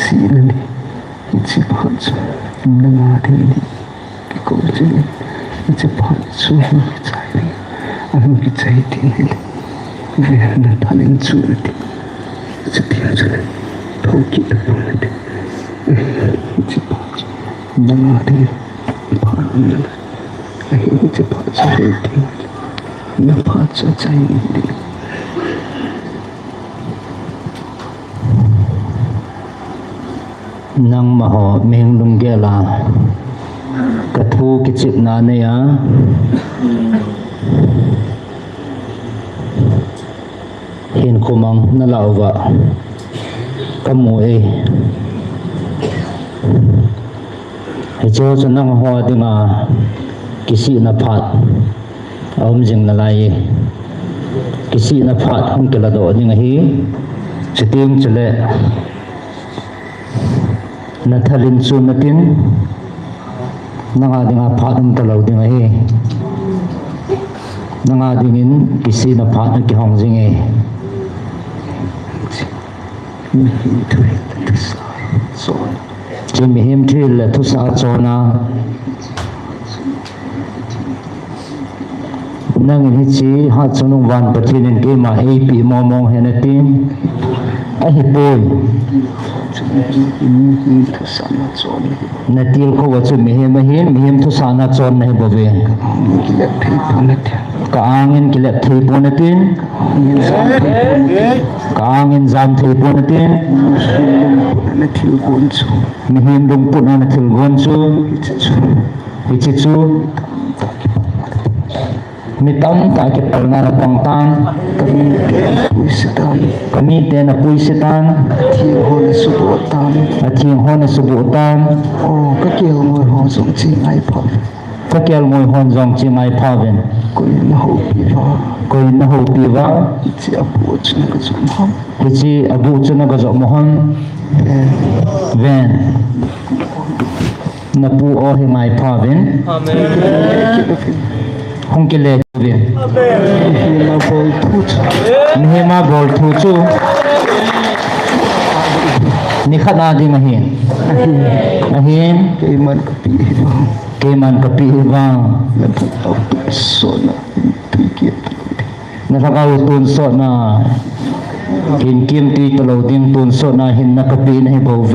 [SPEAKER 3] Sini ichi pansu nangati kikoji ichi pansu chai anu ki chai tin na talin sulit setiap sulit tahu kita sulit cepat nanti panen cepat sulit cepat saja ini
[SPEAKER 2] nang maho meng lung gela kathu kichip na ne ya hin kumang nalawa kamu cho cho nang hoa dinga kisi na phat om jing na lai kisi na phat hong kela do dinga hi chiting chale na thalin chu natin nanga dinga phat talo dinga hi nanga dingin kisi na phat ki hong jing Jimmy him till to Sachona Nang Hichi Hatsunung one patin in game my AP Momong Henetin a boy Natil ko to me him to Sana Chon Nebove Kaangin kilat triponatin Kaangin zam triponatin Mihim lumput na natil gonso Ichichu Mitam takit palna na pangtan Kami na puisitan At yung hona subutan
[SPEAKER 3] kakil mo hong ching ay pa
[SPEAKER 2] Kakial mo'y honjong chimay pavin
[SPEAKER 3] koy na ho piva iti abu
[SPEAKER 2] chu na gazok mohon ven na pu o himay pavin hong kile vin nihima bol tuchu nikhat na di mahin
[SPEAKER 3] kaiman kapihiba
[SPEAKER 2] keman kapihibang
[SPEAKER 3] sona tikit
[SPEAKER 2] nakakaw tunso na kinkim ti tulaw din tunso na hin nakapi na hibaw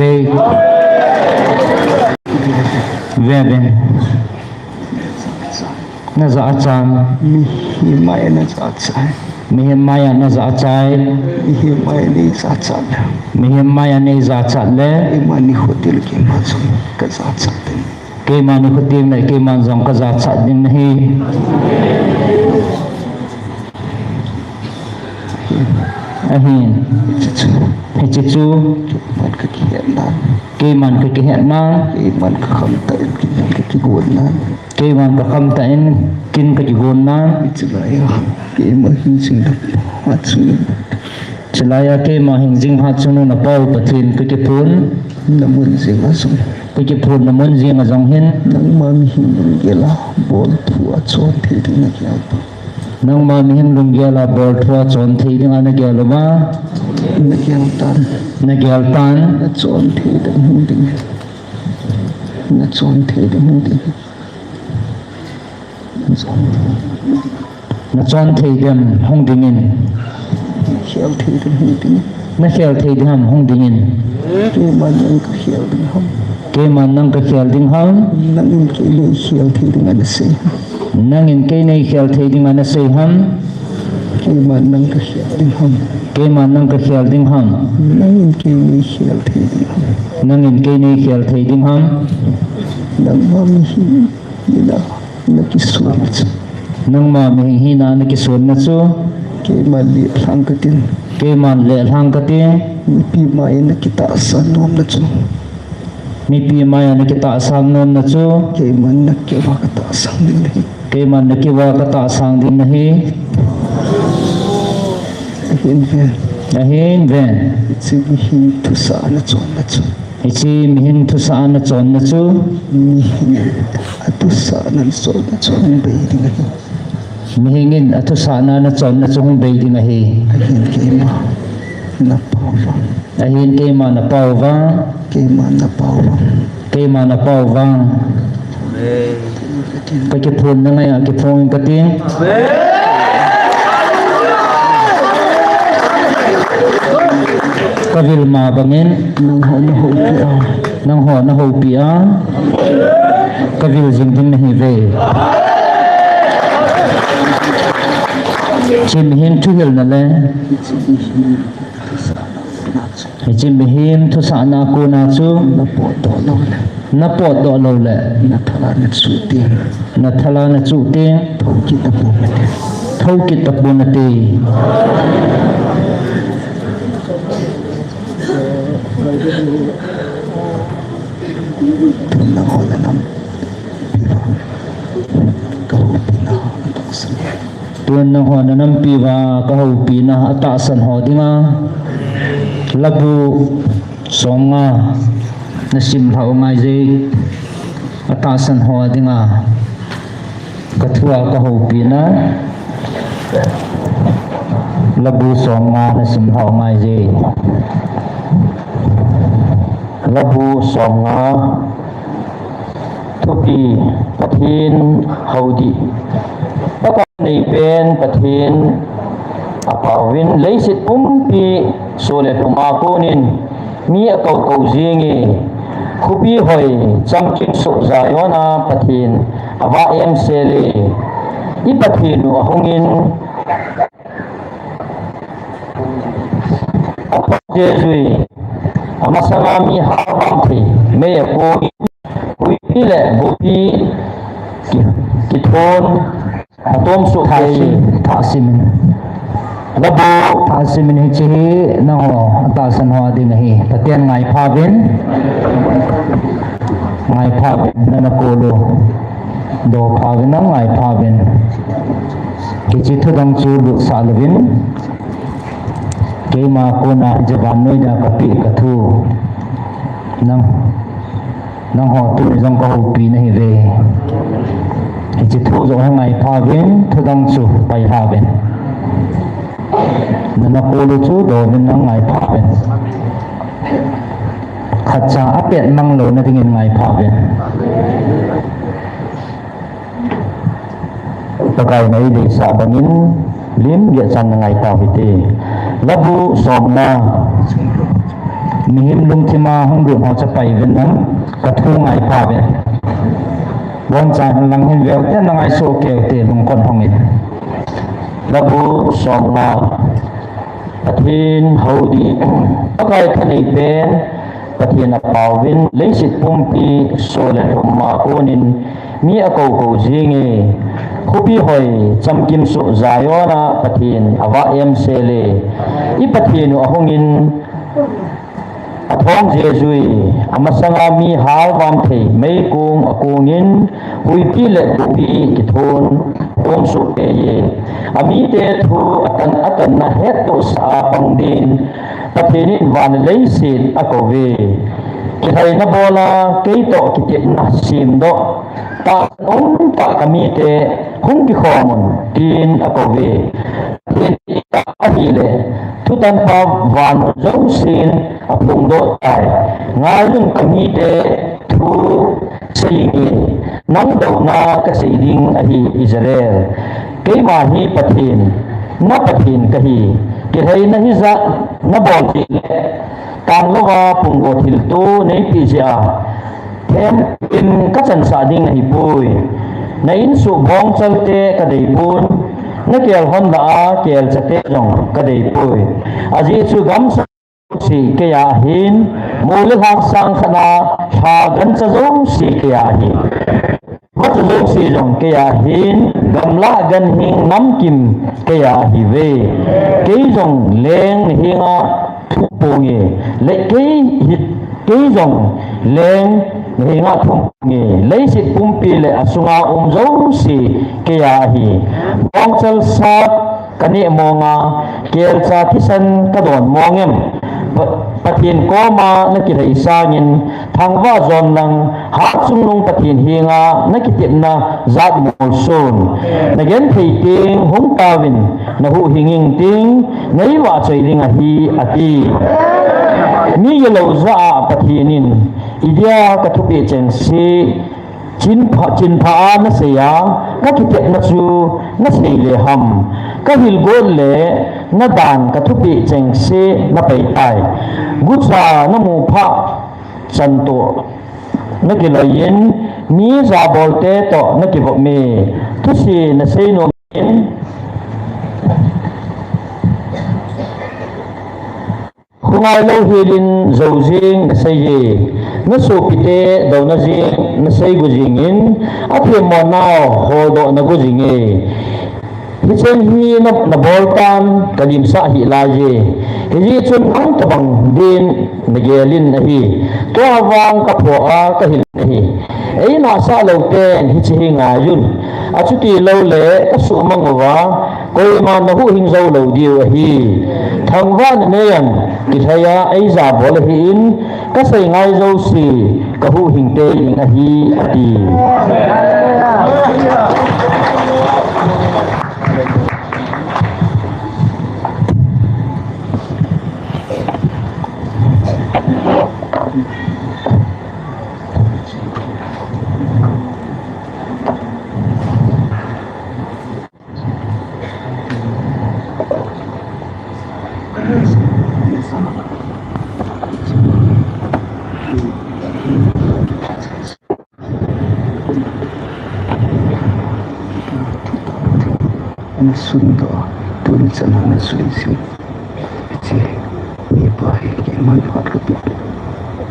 [SPEAKER 2] veben na zaachan
[SPEAKER 3] mihimaya na zaachay
[SPEAKER 2] mihimaya na zaachay
[SPEAKER 3] mihimaya ni zaachan
[SPEAKER 2] mihimaya ni zaachan le
[SPEAKER 3] imani hotel ke mazum ka zaachan
[SPEAKER 2] keman ikutim na keman zong kazaachan din nahi ahin hichichu keman kakihetnan
[SPEAKER 3] iman kakamtain kakigunan
[SPEAKER 2] keman kakamtain kin kakigunan
[SPEAKER 3] itilaya kaimahin sing hatsun
[SPEAKER 2] Celaya ke mahingjing hatsunu na pau patin kakipun
[SPEAKER 3] namun sing asung
[SPEAKER 2] kakipun namun zing azonghin
[SPEAKER 3] nang mamihin gela bol tu atson thiri na kya
[SPEAKER 2] nang mamihin lungyala boltwa chon thiri nga nagyalama
[SPEAKER 3] nagyaltan
[SPEAKER 2] nagyaltan
[SPEAKER 3] na chon thiri hunding na chon thiri hunding
[SPEAKER 2] na chon thiri hongdingin
[SPEAKER 3] khial thiri hunding
[SPEAKER 2] na khial thiri ham hongdingin
[SPEAKER 3] keman ang khial ding ham
[SPEAKER 2] keman nang kakhial ding ham
[SPEAKER 3] nangin kile khial thiri nga nasi
[SPEAKER 2] nangin kay na khial thiri nga nasay ham
[SPEAKER 3] keman nang khial ding ham
[SPEAKER 2] keman nang kakhial ding ham
[SPEAKER 3] nangin kile khial thiri ham
[SPEAKER 2] nangin kay na khial thiri ding ham
[SPEAKER 3] nang mamihin ila nakisulit
[SPEAKER 2] nang mamihin hina nakisulit na so
[SPEAKER 3] keman li langkatin
[SPEAKER 2] keman le hangkati
[SPEAKER 3] mipi mai nakitaasan nom na chu
[SPEAKER 2] mipi maya nakita asam non na chu
[SPEAKER 3] keman nakyawa kataasan din nahi
[SPEAKER 2] keman nakiwa kata sang din nahi ahin ven
[SPEAKER 3] itsigihin tusa na chu
[SPEAKER 2] ichi mihin tu saan na chon na chu
[SPEAKER 3] mihin atusa na chu bayi nahi
[SPEAKER 2] mihingin atu sana na chon na chung bay di nahi
[SPEAKER 3] ahin kema na pawa
[SPEAKER 2] ahin kema na pauwa
[SPEAKER 3] kema na pawa
[SPEAKER 2] kema na pauwa kakipun na ngaya kipungin kating kavil ma bangin nang ho na ho pia kavil jing ding na hi ve chim him thu hil na le chim him thu sa na ko na chu na pot do lo le na thala na chu te thau ki tapu na te tuan na ho na nam pi wa ka ho pi na ata san ho dinga labu songa na sim hau ngai je ata san ho dinga ka thua ka ho pi na labu songa na sim hau ngai je labu songa thupi pathin haudi nei pen pathin apawin leisit pumpi sole puma konin mi akau kau zingi khupi hoi chamkin so zayona pathin awa em sele I pathinu ahungin Jesui amasalami hawanti meya ko uipile bupi kiton atom su kai tasimin labu tasimin hichi na ho atasan ho adi nahi patian ngai phabin na nakolo do phabin na ngai phabin kichi thudang chu lu salvin kema kona jaban noi da kapi kathu nang ho tu jong ko pi na hi ve kichi thu zo ngai phabin thudang chu pai phabin na nakolo chu do min nang ngai phabin khacha apet mang lo na tingin ngai phabin pakai nai di sa bangin lim dia san ngai phabite labu somna mihim lung thima hong du ho cha pai ven na ka thu ngai phabin bon cha lang hin vel te ngai so ke te lung kon hong it labu somna pathin hodi pakai thani pen pathin apawin leisit pumpi sole ma konin mi akau ko jingi khupi hoi chamkim su zayona pathin awa em sele I pathinu ahungin athong jesui amasanga mi halwam thei mei kung akungin huipi le bupi kithon tom su te ye ami te thu atan na heto sa pangdin pathinin van leisin akove kithai na bola keito kitit na simdo ta ong ta kami te hung ki khomon tin akove ta ahile tutan pa van zong sin apung do tai ngalung kami te thu singi nang do na kasiding ahi Israel kay mahi pathin na pathin kahi kithai na hiza na bol tang lowa punggo thiltu nei pizia thêm in các chân sa ding hi pui na in su bong chalte ka dei pun na kel hon da kel chate jong ka dei pui aji chu gam si ke ya hin mole hang sang khana ha gan cha zo si ke ya hi wat zo si jong ke ya hin gamla gan hing nam kim ke ya hi ve ke jong leng hinga pungi le ke jong leng hinga thungi leisit pumpi le asunga zo si ke ya hi bongchal sa kani monga kel cha thisan kadon mongem pathin koma nakira isangin thangwa zon lang hatsung nung pathin hinga nakitit na zat molson nagen theiting hung tawin nahu hinging ting naiwa choiling hi ati mi yelo za pathinin idia kathupi chengsi chin pha na seya nakitit na chu na seile ham kahil gol le na dan kathupi chengsi na pai tai
[SPEAKER 4] gusa na mu pha santo na kilayin mi za bolte to na kibok mi tusi na sei no hungai lo hilin zojing sei na so pite do na ji na sei gujingin aphe mo na ho do na gujinge hichen hi na boltan kalim sa hi laje hi chun ang tabang din nagelin nahi to awang ka pho a ka hil nahi ei na sa lo ten hi chi nga yun achuti lo le ka su mangwa koi ma na hu hing zo lo diu hi thangwan ne yan ki thaya ei za bol hi in ka sai ngai zo si ka hu hing te nga hi ati
[SPEAKER 3] Ang sundo tulad sa mga sulising. Kasi may bahay kaya manfaat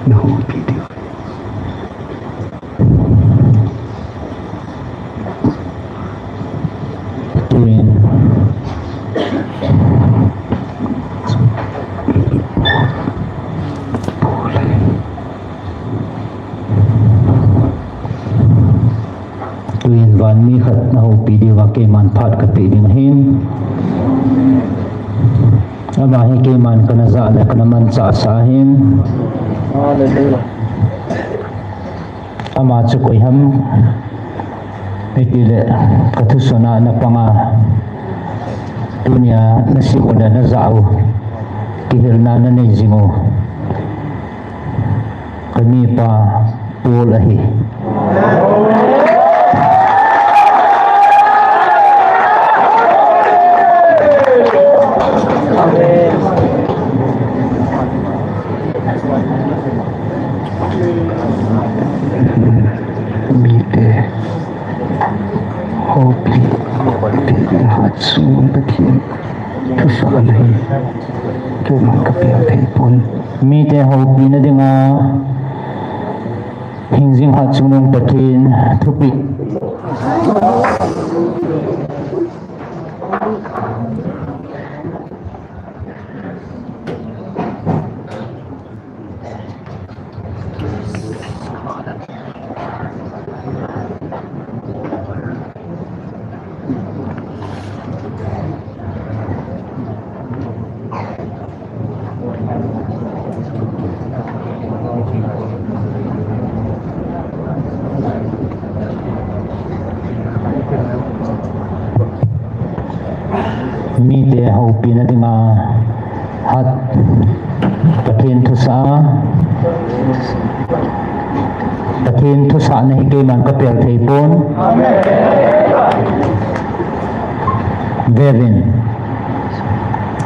[SPEAKER 3] na video.
[SPEAKER 2] tuwin tuwin van mi khat na ho video wa ke man phat ka pe ding hin ama hi ke man kana za la kana man cha sa hin ama chu koi ham Pekile katusona na panga dunia nasi udah na zau kihirna na nezingo kami pa pulahi
[SPEAKER 3] Mite hopi tiring hat sung pathin tu sa nahi ke mang kapel thei pon
[SPEAKER 2] mi te ho pi na dinga hingjing hat sunung pathin thupi mi te ho pi na dinga hat pathin thu sa na hi ke man kapel thei pon Vevin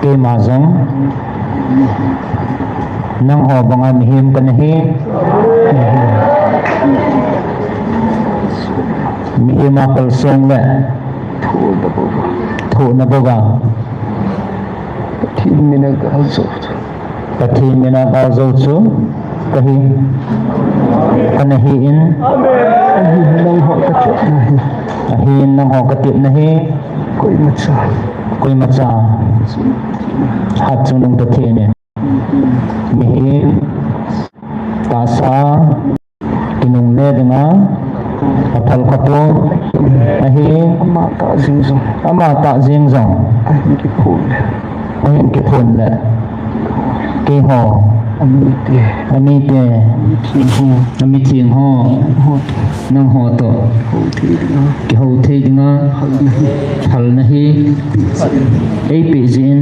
[SPEAKER 2] ke mazong nang ho banga mihim kanahi mihima kalsong le thu na boga
[SPEAKER 3] pathin mina galzot
[SPEAKER 2] pathin mina galzot su kahi kanahiin
[SPEAKER 3] nang ho kachat nahi
[SPEAKER 2] ahin nang ho katip nahi
[SPEAKER 3] koi matsa
[SPEAKER 2] hat sunung pathin mihim tasa kinung le denga atal kapo ahi
[SPEAKER 3] ama ta zingzong
[SPEAKER 2] ay ki phun le ki ho amite ami ting ho nang ho to ki ho thei dinga hal nahi ei pi jin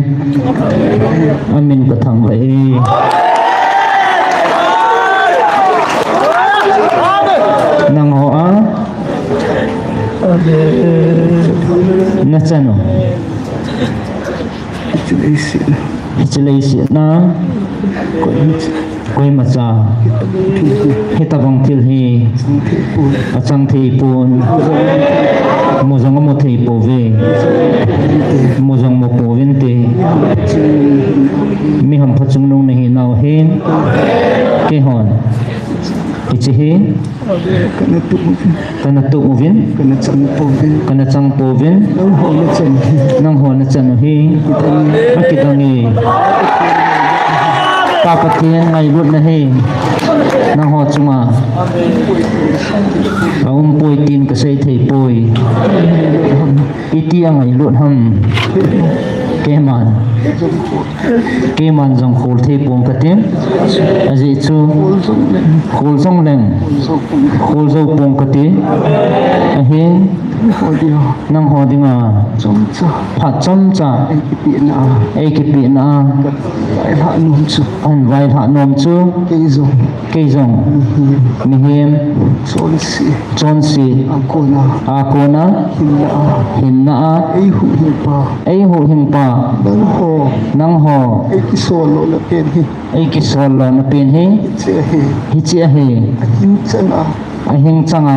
[SPEAKER 2] amin ka thang vai nang ho a na chano
[SPEAKER 3] It's
[SPEAKER 2] Ichilay si na koi macha hitabang thil hi achang thei pun mozong mo thei po ve mozong mo po vente mi ham phachung nong nahi naw hen ke hon ichi hi kana tu movin kana chang po vin nang ho na chan hi akitangi kapatien ngai lut na hi nang ho chunga pui tin ka sei thei pui iti angai lut ham keman jong khol thei pom katim aji chu khol song leng khol zo pom kati ahin nang ho dinga phat chom cha ei ki pi na an vai tha nom chu ke zong mi hem chon si akona hinna ei hu him pa nang ho ei ki sol lo na pen hi hi chi a he ahing changa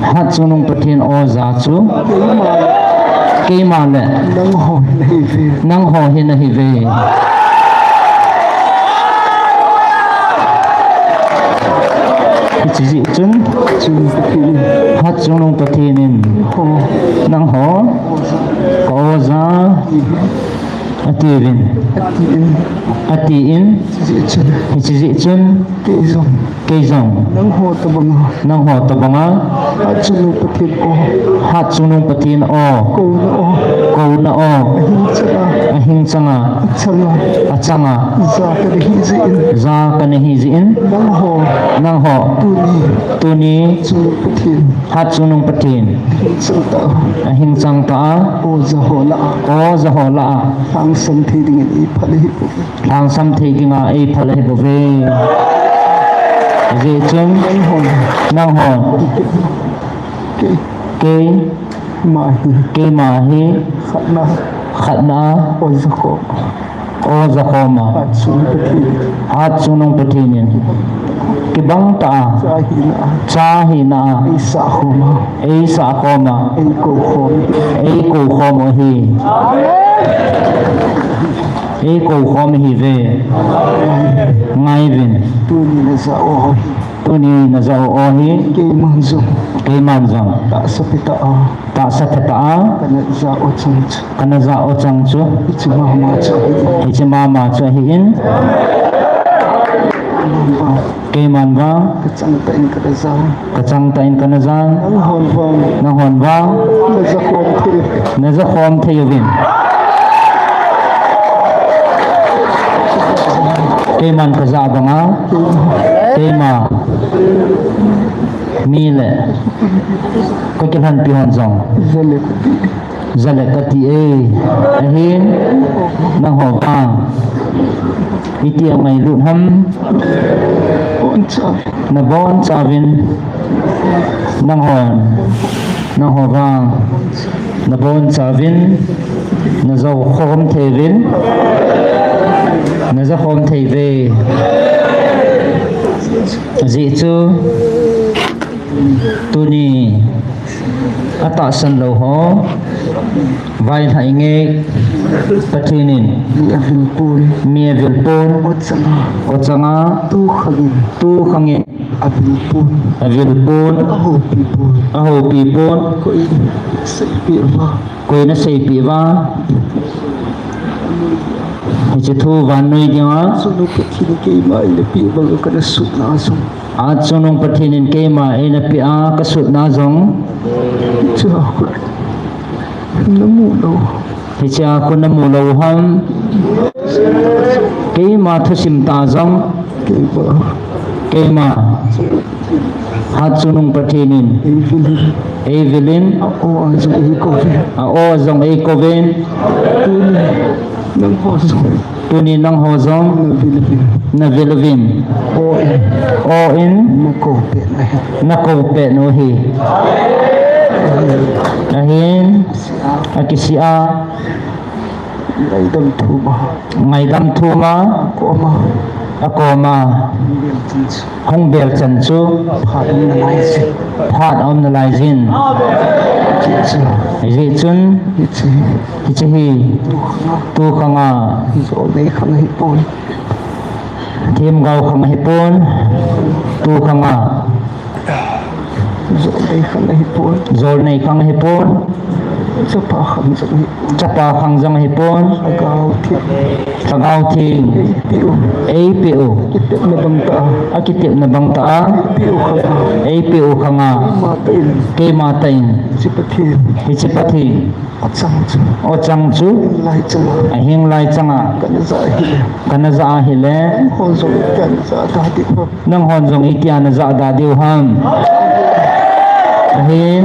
[SPEAKER 2] hat chunung pathin o za chu ke ma le nang ho hi na hi ve chi ji chun hat chunung pathinin nang ho ko za atiin chi ji chun ke zong nang ho tabanga hat chunung pathin o ko na o ahing changa achanga za kan hi zin nang ho tuni hat chunung pathin ahing chang ta o za ho la ang sam thei dinga e phale hi bo ve je chung nang ho ke ma hi khatna o za kho ma hat chunung pathin ki bang ta cha hi na ei sa kho ma ei ko kho mo hi ei ko kho mi hi ve ngai vin tuni na za o hi ke man zong ta sa pita kana za o chang chu ichi mama chu hi in ke man ba kachang ta in kana za na hon ba na za khom thei vin ke man ka za banga ke ma mi le ko ke han pi hon zong zale kati e ahin nang ho pa iti mai lut ham na bon chavin nang ho bang na bon chavin na zo khom thevin na za khom thei ve ji chu tuni ata san lo ho vai thai nge pathinin mi vil pon o changa tu khangin avil pon a ho pi pon ko na sei pi wa chi thu van noi dia a chunung pathinin ke ma ena pi a ka sut na zong hicha ko na mu lo ham ke ma thu sim ta zong ke ma hat chunung pathinin evelyn a o zong e koven tuni nang ho zong na vilvin o in na ko pe no hi ahin akisia
[SPEAKER 3] ngày đâm thu mà
[SPEAKER 2] ngày đâm thu mà
[SPEAKER 3] có mà
[SPEAKER 2] ako ma hong bel chan chu
[SPEAKER 3] phạt nó lại gì
[SPEAKER 2] phat om na lai jin
[SPEAKER 3] chị chưa
[SPEAKER 2] ji chun
[SPEAKER 3] chị
[SPEAKER 2] ki chi hi tu khanga
[SPEAKER 3] rồi đấy không hay bồn
[SPEAKER 2] thêm gau khanga hi pon tu khanga
[SPEAKER 3] rồi đấy không hay bồn
[SPEAKER 2] zol nei khanga hi pon
[SPEAKER 3] cho phá không giống như
[SPEAKER 2] chapa khang jang hi pon
[SPEAKER 3] gạo thiệt
[SPEAKER 2] sagau thing
[SPEAKER 3] piu
[SPEAKER 2] apu
[SPEAKER 3] kita nabang ta
[SPEAKER 2] akitip na bang ta
[SPEAKER 3] piu không
[SPEAKER 2] apu khanga
[SPEAKER 3] mà tên
[SPEAKER 2] ke ma tain
[SPEAKER 3] si pathin
[SPEAKER 2] hichipati
[SPEAKER 3] at sang chu
[SPEAKER 2] o chang chu
[SPEAKER 3] lại chu
[SPEAKER 2] ahing lai changa
[SPEAKER 3] cái nó dạy
[SPEAKER 2] kana za hi le
[SPEAKER 3] hôn rồi cái nó dạy ta đi qua
[SPEAKER 2] nang hon jong itia na za da diu ham ahin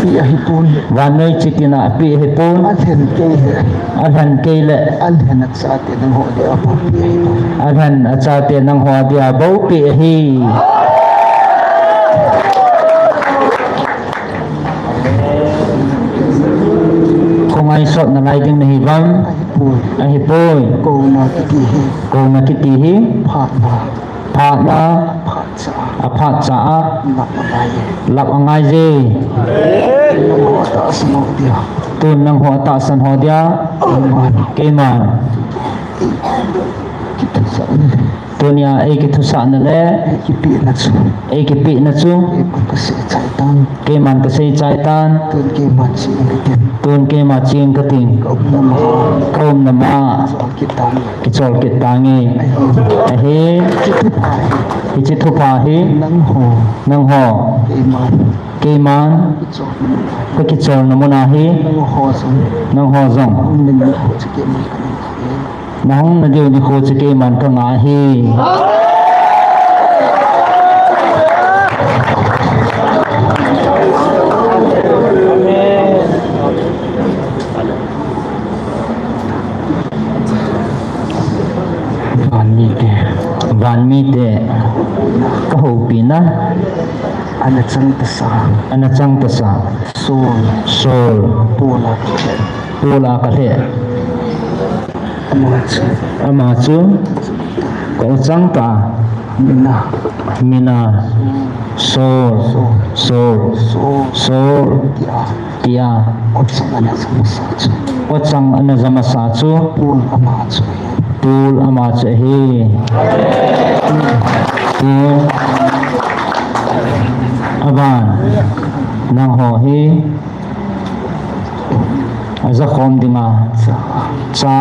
[SPEAKER 3] bị ai bồn
[SPEAKER 2] van noi chitina pi hi pon
[SPEAKER 3] anh hẹn cây
[SPEAKER 2] alhan ke le
[SPEAKER 3] anh hẹn at sa tiền ng hội để apa
[SPEAKER 2] alhan acha te nang ho dia bo pi hi kung ay sot na lai ding na hibam
[SPEAKER 3] ai bồn
[SPEAKER 2] ahi poi
[SPEAKER 3] cô na kiti
[SPEAKER 2] ko nakitihi
[SPEAKER 3] phạt mà
[SPEAKER 2] pha na
[SPEAKER 3] phạt sa
[SPEAKER 2] aphat sa
[SPEAKER 3] nạp lại
[SPEAKER 2] lap angai je
[SPEAKER 3] nó có ta semua dia
[SPEAKER 2] tun nang ho ta san ho dia
[SPEAKER 3] iman
[SPEAKER 2] ke man
[SPEAKER 3] kita sana
[SPEAKER 2] tun ya e ki thusa na le
[SPEAKER 3] kipi na chu
[SPEAKER 2] e ki pi na chu
[SPEAKER 3] ipan kasi cai tang
[SPEAKER 2] ke man ka sei chai tan
[SPEAKER 3] tuan ke machi ngiten
[SPEAKER 2] tun ke ma ching ka ting
[SPEAKER 3] kau na ma
[SPEAKER 2] kaum na ma
[SPEAKER 3] soal kita
[SPEAKER 2] ki chol ki tangi ahi
[SPEAKER 3] kita pai
[SPEAKER 2] hi chi thu pa hi
[SPEAKER 3] nang ho
[SPEAKER 2] nang ho
[SPEAKER 3] iman
[SPEAKER 2] ke man
[SPEAKER 3] so
[SPEAKER 2] ka ki chol na mo na hi
[SPEAKER 3] nang ho sang
[SPEAKER 2] nang ho zong
[SPEAKER 3] mình ho chi ke man kan
[SPEAKER 2] nang na diu ni kho chi ke man ka nga hi van mi te ka ho pi na
[SPEAKER 3] anak sang tasa
[SPEAKER 2] ana chang ta sa
[SPEAKER 3] sol
[SPEAKER 2] sol
[SPEAKER 3] pola
[SPEAKER 2] pula ka le
[SPEAKER 3] amat
[SPEAKER 2] ama chu ko chang ta
[SPEAKER 3] mina
[SPEAKER 2] mina sol sol
[SPEAKER 3] so
[SPEAKER 2] sol
[SPEAKER 3] dia
[SPEAKER 2] tia
[SPEAKER 3] ot sang anak sang sa chu
[SPEAKER 2] o chang ana zama sa chu
[SPEAKER 3] pol amat chu
[SPEAKER 2] tul ama che hi tu aban nang ho hi aza khom dinga
[SPEAKER 3] sa
[SPEAKER 2] cha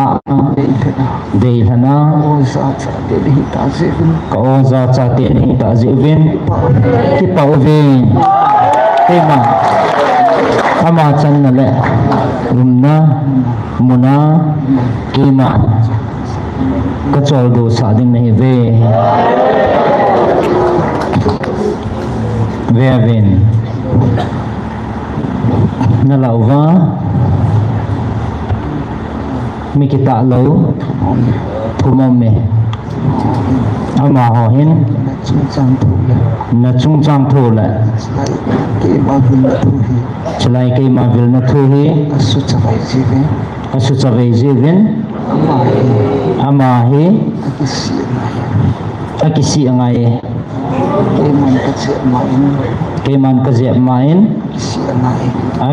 [SPEAKER 3] ina
[SPEAKER 2] dei hana
[SPEAKER 3] o sa sa de hi ta se
[SPEAKER 2] ka o za cha te ni ta ji vin ki pa vin te ma ama chan na le rumna muna ki ma ka chol do sa ding nei ve vin na lau va mi kita lo thumom me ama ho hin
[SPEAKER 3] chung sang thu le
[SPEAKER 2] na chung chang thu la
[SPEAKER 3] sai ke ma bin thu hi
[SPEAKER 2] chlai ke ma vil na thu hi
[SPEAKER 3] asu chawai ji ve
[SPEAKER 2] asu chawei ji vin
[SPEAKER 3] ama hi
[SPEAKER 2] ama hi
[SPEAKER 3] akisi na
[SPEAKER 2] akisi angai
[SPEAKER 3] ke man ka che ma in
[SPEAKER 2] ke man ka je main
[SPEAKER 3] kisi na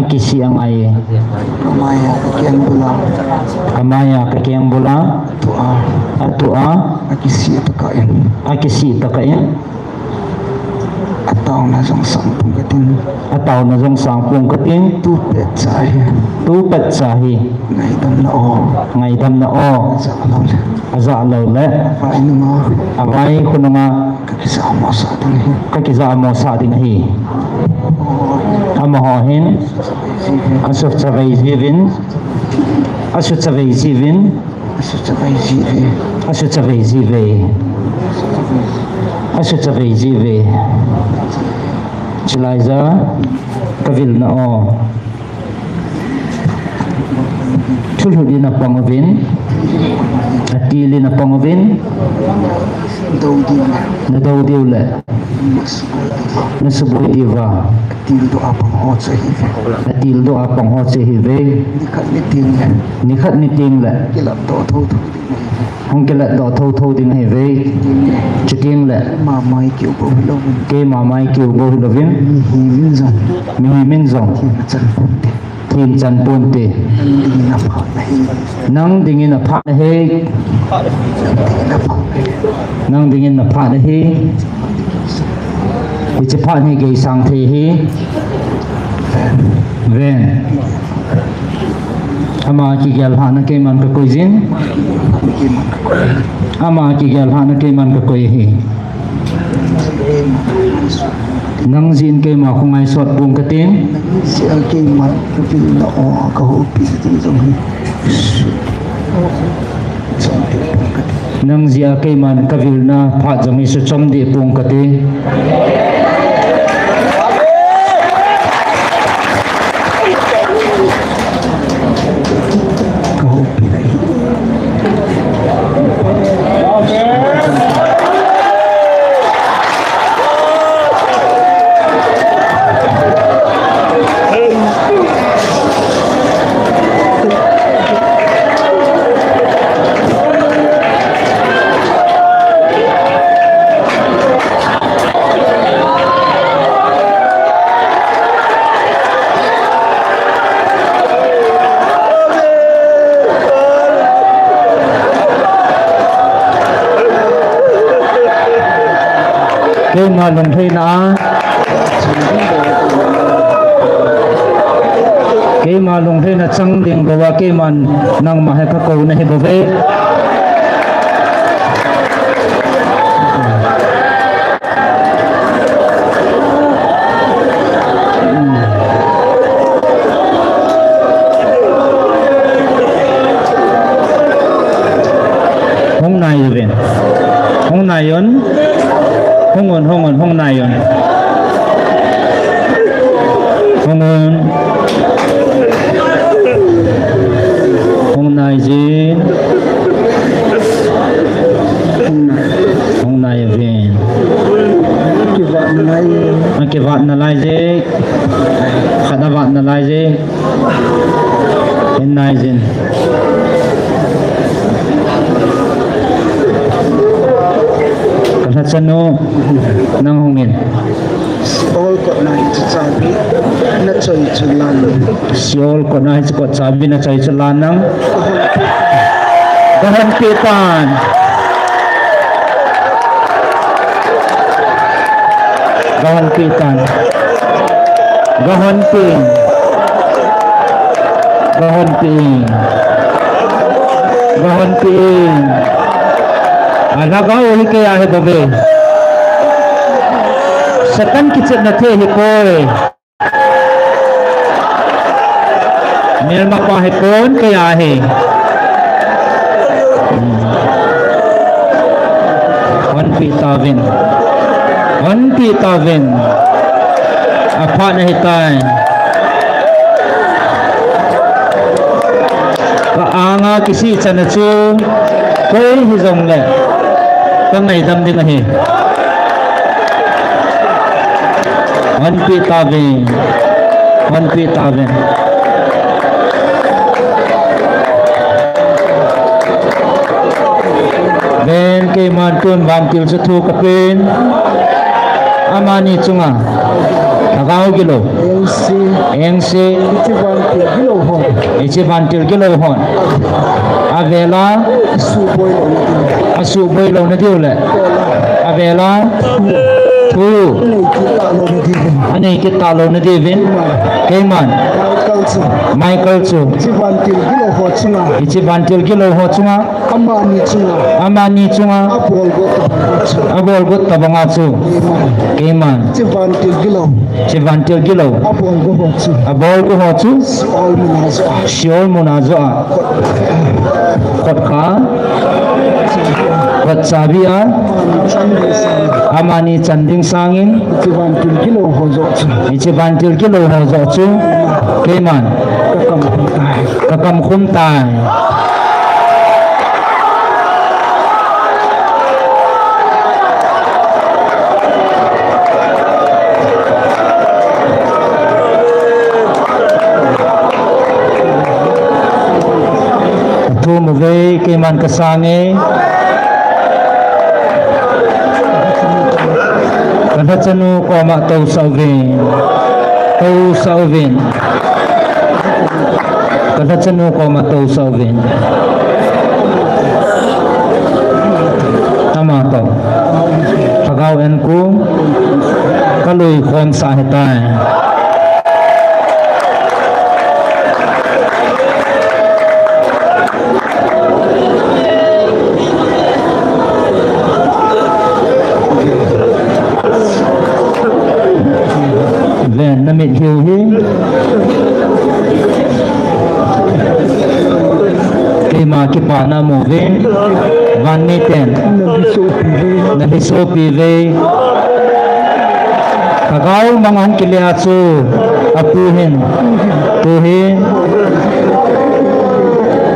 [SPEAKER 2] akisi angai
[SPEAKER 3] kamaya kian bula
[SPEAKER 2] kamaya ka keng bula
[SPEAKER 3] tu a
[SPEAKER 2] atua
[SPEAKER 3] akisi ta ka in
[SPEAKER 2] akisi ta ka in
[SPEAKER 3] ataw na sang sang pung ka tin
[SPEAKER 2] ataw na jong sang pung ka ting
[SPEAKER 3] tu pe chai
[SPEAKER 2] tu pat sahi
[SPEAKER 3] ngai dam na o
[SPEAKER 2] ngai dam na o
[SPEAKER 3] sa lo le
[SPEAKER 2] aza lo le
[SPEAKER 3] vai nu ma
[SPEAKER 2] avai khunanga
[SPEAKER 3] ka kisa ma sa dang hi
[SPEAKER 2] ka ki za mo sa ding hi ama ho hin asu chawei ji vin asu chawei ji vin
[SPEAKER 3] asu chawai ji ve
[SPEAKER 2] asu chawei ji ve asu chawei ji ve chilai za kavil na o thulhudi na pangvin atili na pangvin
[SPEAKER 3] dau di
[SPEAKER 2] na daw diu le Nasubui iwa.
[SPEAKER 3] Tildo apang hot sa hive.
[SPEAKER 2] Atildo apang hot sa hive.
[SPEAKER 3] Nikat ni tingnya.
[SPEAKER 2] Nikat ni ting la.
[SPEAKER 3] Kilap to.
[SPEAKER 2] Hong kilat do thâu ding hive. Chiting la.
[SPEAKER 3] Mamai kêu bầu lâu.
[SPEAKER 2] Ke mamai kiu go lovin.
[SPEAKER 3] Himin zong.
[SPEAKER 2] Mi min zong.
[SPEAKER 3] Chân ponte.
[SPEAKER 2] Thin chan ponte.
[SPEAKER 3] Dingin na pa na hi.
[SPEAKER 2] Nang dingin na pha na he.
[SPEAKER 3] Dingin na pa.
[SPEAKER 2] Nang dingin na pha na he. Ichi pha ni ge sang the he. Ven. Ama ki gyal hana ke man ka koi jin. Ama ki gyal hana ke man ka koi he. Nang jin ke ma khong ai sot bung ka tin.
[SPEAKER 3] Si alkay man kapil na o kahupi sa tingzong hi.
[SPEAKER 2] Nang zia ke man ka vil na pha jang hi su chom de bung ka ti.
[SPEAKER 3] Kahupi na hi.
[SPEAKER 2] Ke ma lung thei na. Ke ma lung thei na chang ding ba ke man nang ma he ka ko na he ba ve. Hong nai ven. Hong nai yon. Hong nai yon. Hong nai jin. Hong nai ven. Ke vat na lai je. Khada vat na lai je. Hen nai jin. Kana chano nang hongin.
[SPEAKER 3] All ko na itsabi na choy chulan.
[SPEAKER 2] Siol ko na ko sabi na chay lanang. Gahan pitan. Gahan pitan. Gahan pin. Gahan pin. Gahan pin. Alaga uli kaya he babe. Sekan kicit na the he koy. Mil makwa he kon kaya he. One pitavin. Apa na hitan. Kaanga kisi chanachu koy hizong le. Kang ngày tâm đi này One pitavin Ben ke man kun ban til sa thu kapin amani chunga tagaw gilo engsi ichi ban til gilo hon avela asu boy lo na diule avela thu ane kita lo na divin keman Michael chu ichi bantil gilo ho chunga amani chunga abol got tabanga chu keman ichi bantil gilo abol go ho chu siol munazo kotka Watsabia amani chanding sangin ichi bantil kilo hozo chu keman kakam khuntai man kasangi kanhatsanu ko ma tau sauvin kanhatsanu ko ma tau sauvin tama to pagawen ko kaluy kon sa hitay ven namit hiu hi kima kipa na mo ven van miten na hisopi ve kagaw mangan kiliatsu apuhin tuhin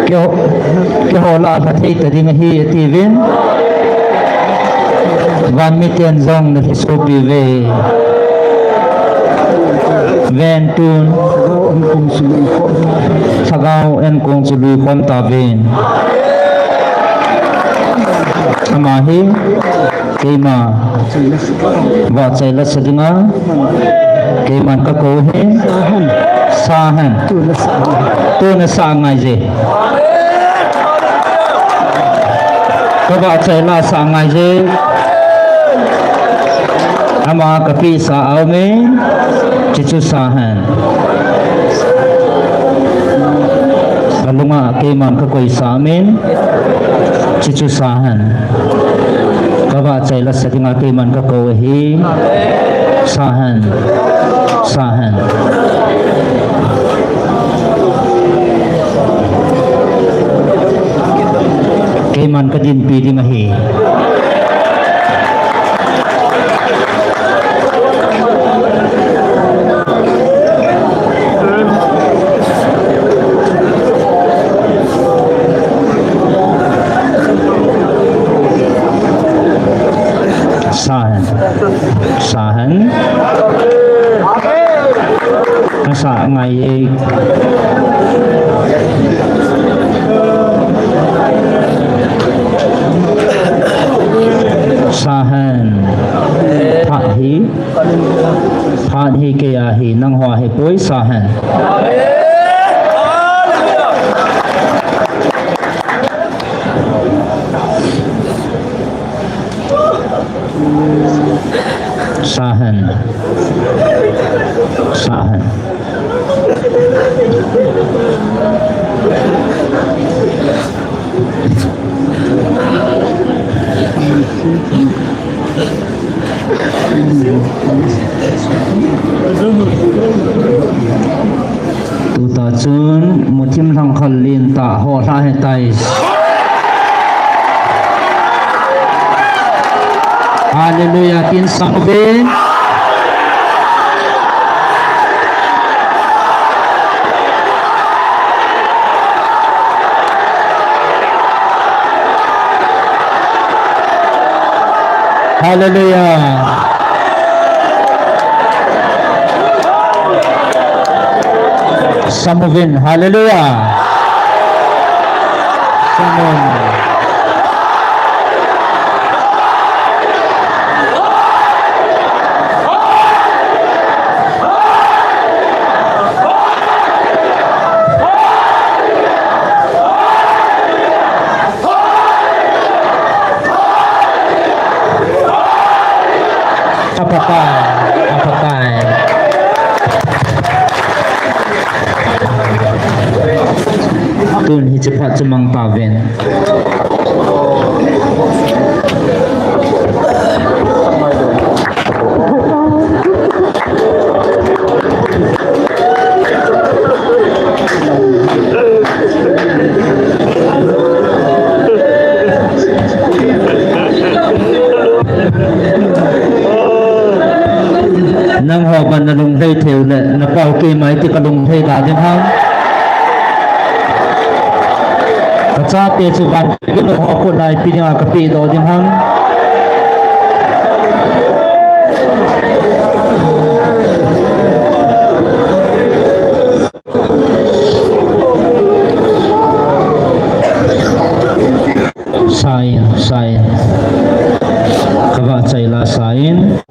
[SPEAKER 2] kyo hola pati tadi ngahi ativin van miten zong na hisopi ve ven tun sagaw en kong sului kon tabin amahi kema wa chaila sadinga keman ka kohe sahan tu na sa ngai je ka wa chaila sa ngai je ama kapi sa aume cicu sahan kalunga keman ka koi samin cicu sahan kawa chaila satinga keman ka kohi sahan keman ka din pidi ngahi sahan sa ngai sahan phahi kaya hi nang hoa hi poi sahan sahan tu ta chun mutim thang khalin ta ho la he tai haleluya tin saben haleluya samovin haleluya samon apakai tun hi cepat cemang paven nang ho ban na lung thei theu le na pau ke mai ti ka lung thei da ding hang ka cha pe chu ban ke lo ho ko lai pi nga ka pi do ding hang Sign. Kaba Chayla sign.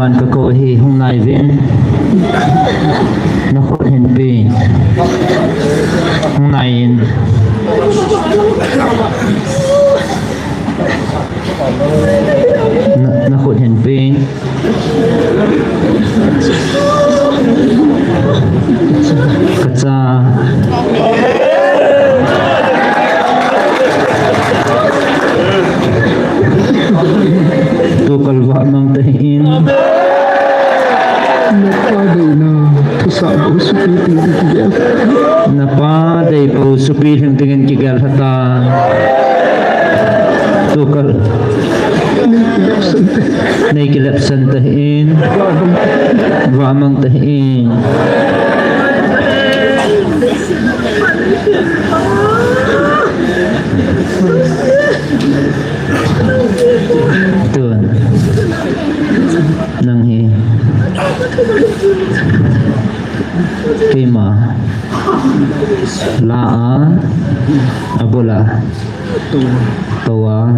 [SPEAKER 2] man ka ko hi hung nai vin na khot hin pi hung nai in na khot hin pi kacha tu kalwa mang tahin napa dei po supi hing tingin kigal hata tu kal nei kilap san tahin wa mang tahin tuan nang hi kima laa abola tawa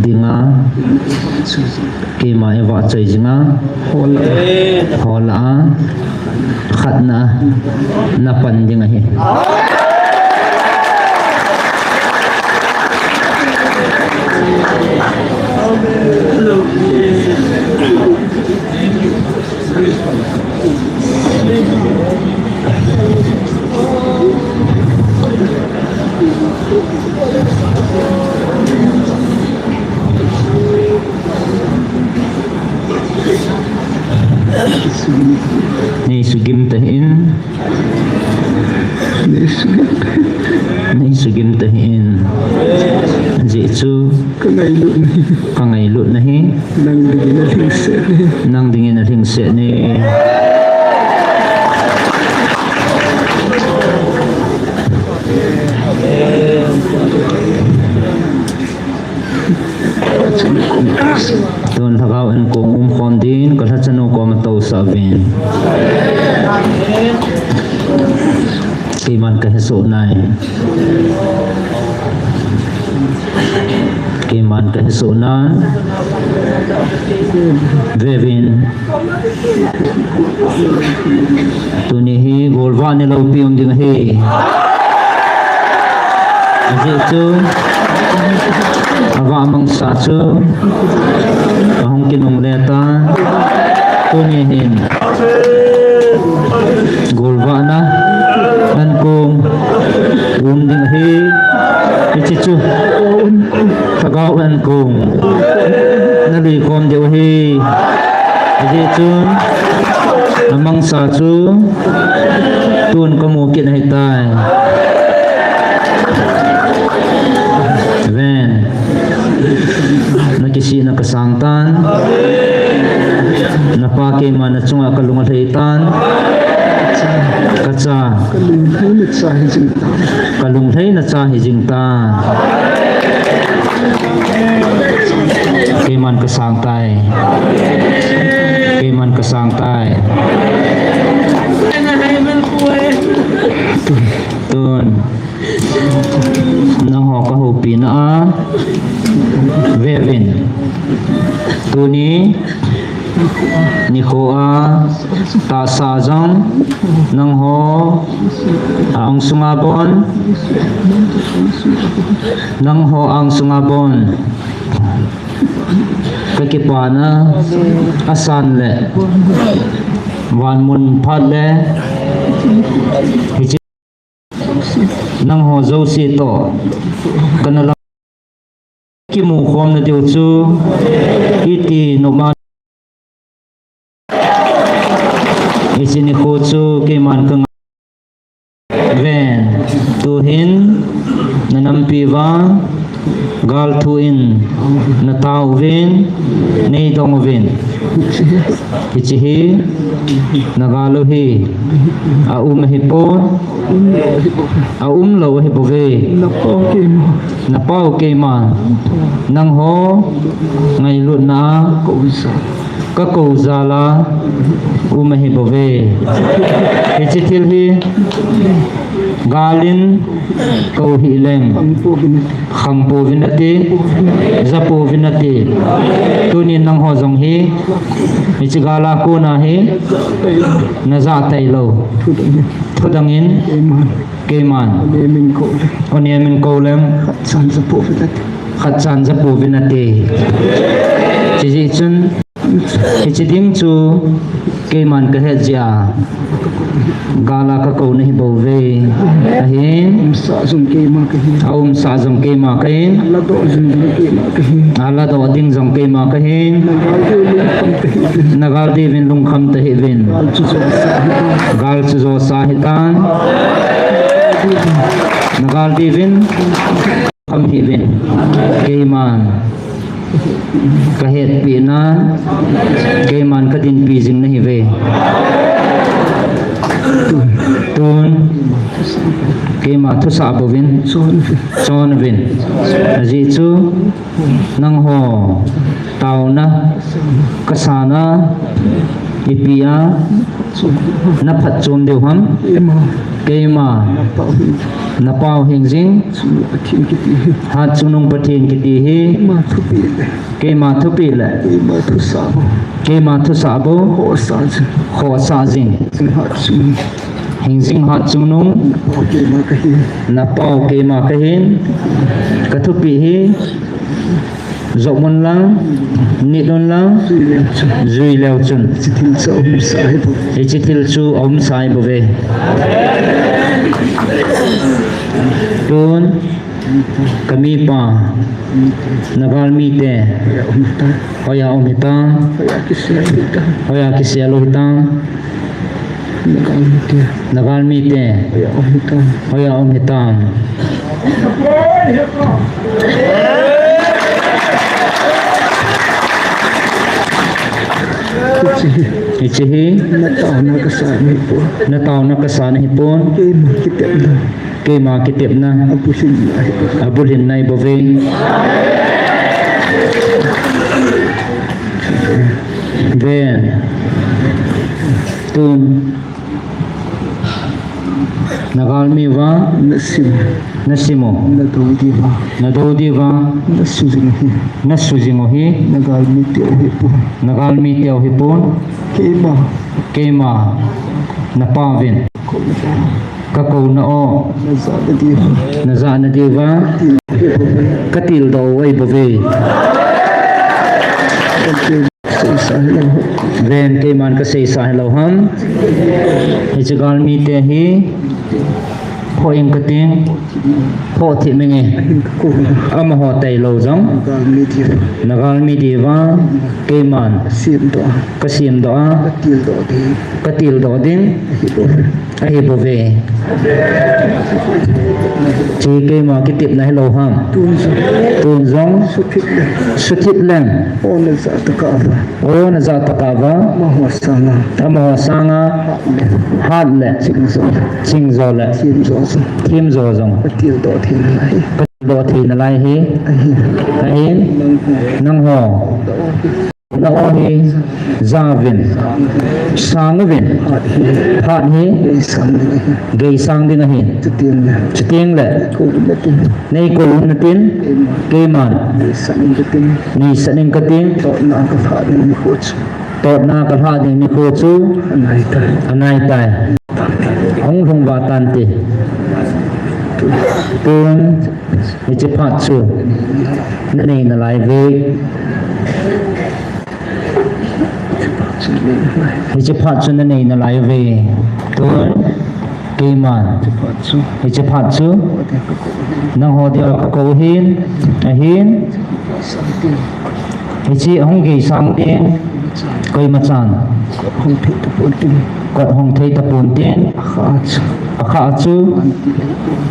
[SPEAKER 2] dinga kima ewa chai jinga hola khatna napan dinga hi ni sugim tahin ni sugim tahin ji chu kangai lut nahi nang dingin na thing se ni Tuan thakawan kong khondin kasachano ko matau savin kiman kaheso nai kiman kaheso na vevin tunihi golva ni laupi ding hi ajitu awa mang sa chu kahong kinong leta tunihin golva na nan kong ding hi ichichu tagawan kong nali kom dew hi ichichu amang sa chu tun kamu kin hai tai ven kisi na kasangtan na pa kay man at sunga kalungathaitan katsa kalungthay na sa hijingta kay man kasangtay tun nang ho kahupi na vevin tuni ni khoa ta sa jang nang ho ang sungabon kakipana asan le wan mun phat le nang ho zo si to kanala ki mu khom na diu chu iti no ma isini ko chu ke man kang ven tu hin nanampi wa gal thu in na tau vin nei dong vin ichi nagalo hi a hi po a lo hi po ve na pau ke ma nang ho ngai lu na ka ko zala hi po ve ichi til hi galin kau hileng khampo vinati zapo vinati tunin nang ho jong hi ichigala ko na hi na za tai lo thudangin keman onemin ko lem khatsan zapo vinati chi chun ichiding chu keman ka hejia gala ka ko nahi bove ahin sa jong ke ma kahin ala do ding jong ke ma kahin nagal devin lung kham ta hevin gal chu zo sahitan nagal devin kham hevin keman kahet pina keman kadin pijing nahi ve tun kema thu sa bovin son vin ji chu nang ho tau na kasana ipia na phat chom deu ham kema na pau hingjing hat chunung pathin kiti hi kema thu pi la kema thu sa bo ho sa jing hingjing hat chunung na pau kema kahin kathupi hi zokmon lang nidon lang zui leo chun ichitil chu om sai bove tun kami pa nagal mite hoya om hitang hoya kisya lo hitang nagal mite hoya om hitang ichihi natao na kasana hipon kema kitip na abulhin na ibove then tun nagalmi wa nasimo nadodiva nasuzingohi nagalmi tiaw hipon kema napavin kakau na o naza na diva katil daw ay bove then keman kasay sa hilawham ichigal mite hi hoing kating ho thi menge ama ho tai lo jong nagal mi diva keman kasim do katil do ding ahi bove chỉ cái mà cái tiệm này lâu ham tuôn giống xuất hiện lên
[SPEAKER 3] Ona za takava.
[SPEAKER 2] ô nó ra tất cả vào
[SPEAKER 3] Mahwasana.
[SPEAKER 2] mà sang hát lệ chinh rồi lệ
[SPEAKER 3] Kim zosa.
[SPEAKER 2] thêm rồi giống
[SPEAKER 3] Patil do thiên lai.
[SPEAKER 2] đồ thì là lại hi hay năng hồ đó hi gia viên sang viên phát hi
[SPEAKER 3] Isam ni.
[SPEAKER 2] gây sang đi ngay
[SPEAKER 3] Tutin na.
[SPEAKER 2] chỉ tiếng lệ
[SPEAKER 3] Ko natin.
[SPEAKER 2] nay cô luôn tiếng cây mà
[SPEAKER 3] Isam natin.
[SPEAKER 2] ni sẽ nên có tiếng
[SPEAKER 3] To na ka fa ni coach.
[SPEAKER 2] tốt na cái phát thì ni cô chú
[SPEAKER 3] Anay ta.
[SPEAKER 2] anh ai tài ông không vào tan thì tuôn ni chỉ phát chú nên này là lại về
[SPEAKER 3] Sini lai.
[SPEAKER 2] ni chỉ phát chú nên này là lại về tuôn cây mà
[SPEAKER 3] Patsu.
[SPEAKER 2] ni chỉ phát chú năng hồ đi ở cầu hiên ni chỉ không gây sang tiếng cây mà chán
[SPEAKER 3] Hong thit putin.
[SPEAKER 2] quạt hồng thấy tập bốn tiếng
[SPEAKER 3] Khat.
[SPEAKER 2] khá chú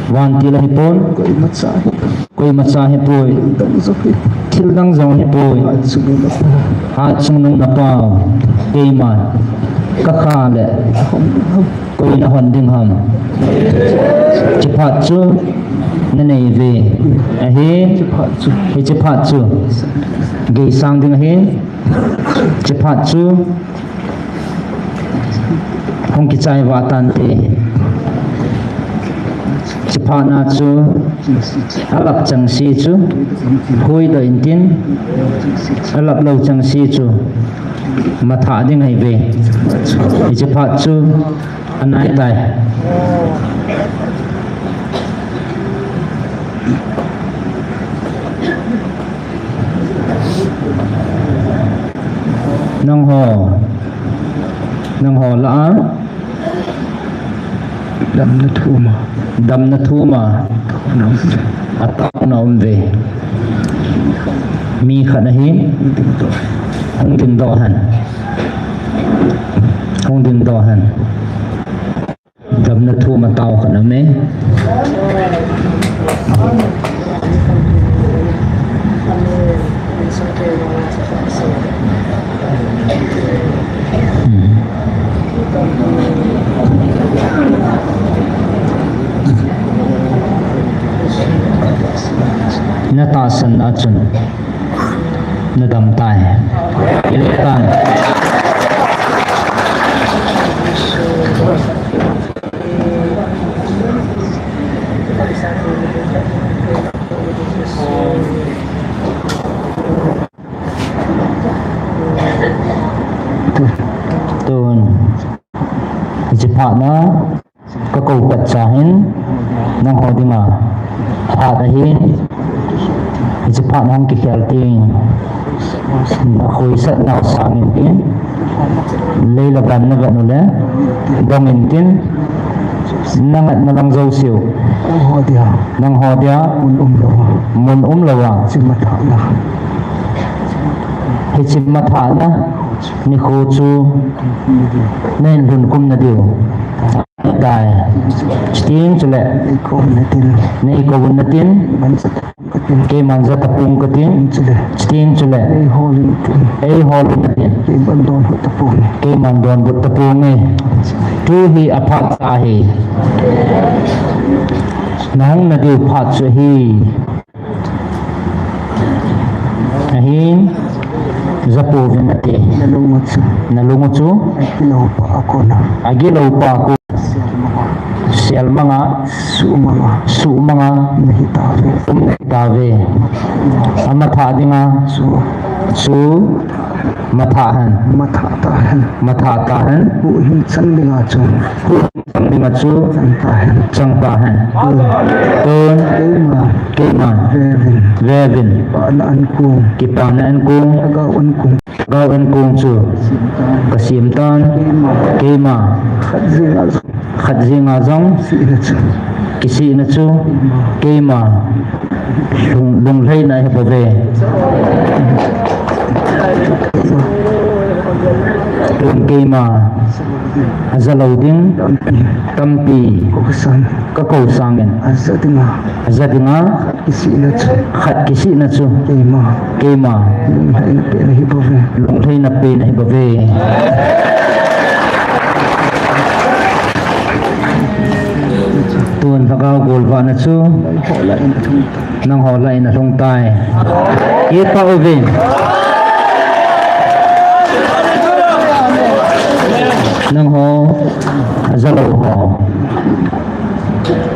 [SPEAKER 2] van tila hipon
[SPEAKER 3] Ko matsa.
[SPEAKER 2] koi matsa hipoi
[SPEAKER 3] Dang zoki.
[SPEAKER 2] thil dang zong hipoi
[SPEAKER 3] Sugi na ko.
[SPEAKER 2] hat sung nung napao cây mà các kha lệ koi na hòn đinh hầm chỉ phát chú nên này về hi
[SPEAKER 3] Patsu.
[SPEAKER 2] chỉ phát chú gây sang đinh hi chỉ phát chú không kịp chạy vào tan thì chỉ phát na chú alap chẳng si chú hôi đời tin alap lâu chẳng si chú mà thả đi ngày về chỉ phát chú anh ai tài nông hồ lã
[SPEAKER 3] Dam na thuma.
[SPEAKER 2] đâm nó thu mà
[SPEAKER 3] Nam.
[SPEAKER 2] atak na về mi khả hi không tin đo hẳn đâm nó thu mà tao khả năng mấy nó ta sân ở chân nó đầm tài ile tan tuần chỉ phạt nó có cầu bật trả hin năng hồ đi mà phạt ở hin chỉ phạt nó cái khéo tiền nó khối sợ nào sáng nghìn tiền lấy là bàn nó vẫn nữa đồng nghìn tiền năng ngặt nó đang dâu xỉu
[SPEAKER 3] Ho dia.
[SPEAKER 2] năng hồ dia muốn lâu à
[SPEAKER 3] Si matha na.
[SPEAKER 2] thì chỉ mà thả đó ni khô chu nên hồn cung là điều đại tiếng cho lệ
[SPEAKER 3] Ko natin.
[SPEAKER 2] này có vốn là tiếng
[SPEAKER 3] Man sa. Katin.
[SPEAKER 2] cái màn ra tập trung có tiếng
[SPEAKER 3] Sile.
[SPEAKER 2] tiếng cho lệ
[SPEAKER 3] Ay holy tin.
[SPEAKER 2] ấy hồn là tiếng
[SPEAKER 3] Kay bandon ho tapon.
[SPEAKER 2] cái màn đoàn bút tập trung này tu hi apat sa hi nang na điều phát cho hi ahin zapo vinati
[SPEAKER 3] Nalungot sa.
[SPEAKER 2] nalungot chu
[SPEAKER 3] Ay pilaw pa ako na.
[SPEAKER 2] agilaw pa ako sial mga su mga
[SPEAKER 3] Nahitabi.
[SPEAKER 2] tawe ang matadi nga su matahan matatahan
[SPEAKER 3] Hinsan di nga chun.
[SPEAKER 2] nga su
[SPEAKER 3] Santahan.
[SPEAKER 2] sangpahan ton kema vevin
[SPEAKER 3] Paalaan ko.
[SPEAKER 2] kipanaan kong
[SPEAKER 3] Agawan ko.
[SPEAKER 2] gawan kong su kasimtan kema
[SPEAKER 3] Kadzi nga chun.
[SPEAKER 2] khadzi nga zong
[SPEAKER 3] Sila chun.
[SPEAKER 2] kisi na chu kema lung lay na hipave kema azalauding tampi
[SPEAKER 3] Kukusan.
[SPEAKER 2] kakau sangin
[SPEAKER 3] Asa tinga.
[SPEAKER 2] azadinga
[SPEAKER 3] Isi na chu.
[SPEAKER 2] khat kisi na chu
[SPEAKER 3] Kema.
[SPEAKER 2] kema
[SPEAKER 3] Lumhay na pinahibave.
[SPEAKER 2] lunglay na pe na hibave tuan thakaw golva na chu
[SPEAKER 3] Hola ina thong.
[SPEAKER 2] nang holay na thong tai kita uvin nang ho azalaw ho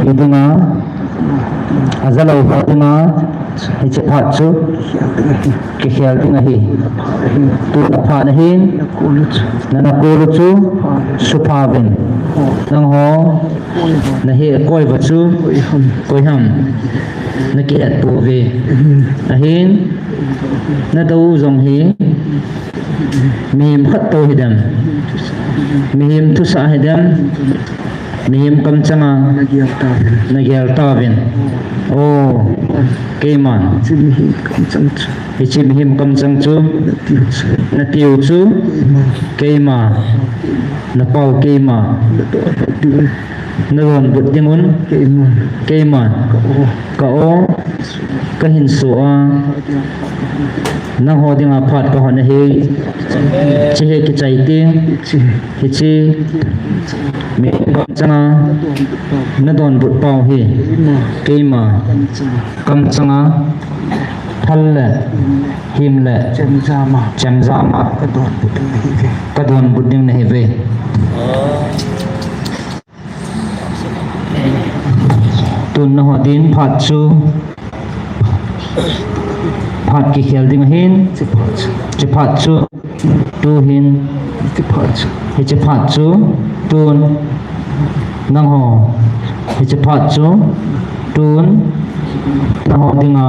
[SPEAKER 2] itu nga azalaw ho itu nga hichipat chu kikhel tinga hi tu pa na hin
[SPEAKER 3] Nakulot.
[SPEAKER 2] na nakulot chu supavin nang ho na hi koi va chu koi ham na kiat pu ve na hin na dau zong hi mihim khat to hidam mihim tu sa hidam mihim kam changa
[SPEAKER 3] Nagyal tawin.
[SPEAKER 2] nagyal tawin o keiman
[SPEAKER 3] Sinihi kamsang chu.
[SPEAKER 2] ichi mihim kam chang chu
[SPEAKER 3] Natiu chu.
[SPEAKER 2] na tiu chu keima na pau keima
[SPEAKER 3] Nadoon.
[SPEAKER 2] na ron but dingun
[SPEAKER 3] Kema.
[SPEAKER 2] keiman ka o ka hinsu a nang ho dinga phat ka hon hi chi he ki chai ti
[SPEAKER 3] Ichi.
[SPEAKER 2] hi chi mi changa na don but pau hi
[SPEAKER 3] Kema.
[SPEAKER 2] keima
[SPEAKER 3] Kamsang.
[SPEAKER 2] kam changa thal le him le
[SPEAKER 3] Jem zama.
[SPEAKER 2] cham za ma
[SPEAKER 3] Kadon putang nahive.
[SPEAKER 2] ka don but ding na hi ve tun na ho din phat chu phat ki khel ding hin
[SPEAKER 3] Tipat chu.
[SPEAKER 2] chi phat chu tu hin
[SPEAKER 3] Tipat chu.
[SPEAKER 2] hi chi phat chu tun nang ho hi chi phat chu tun na ho dinga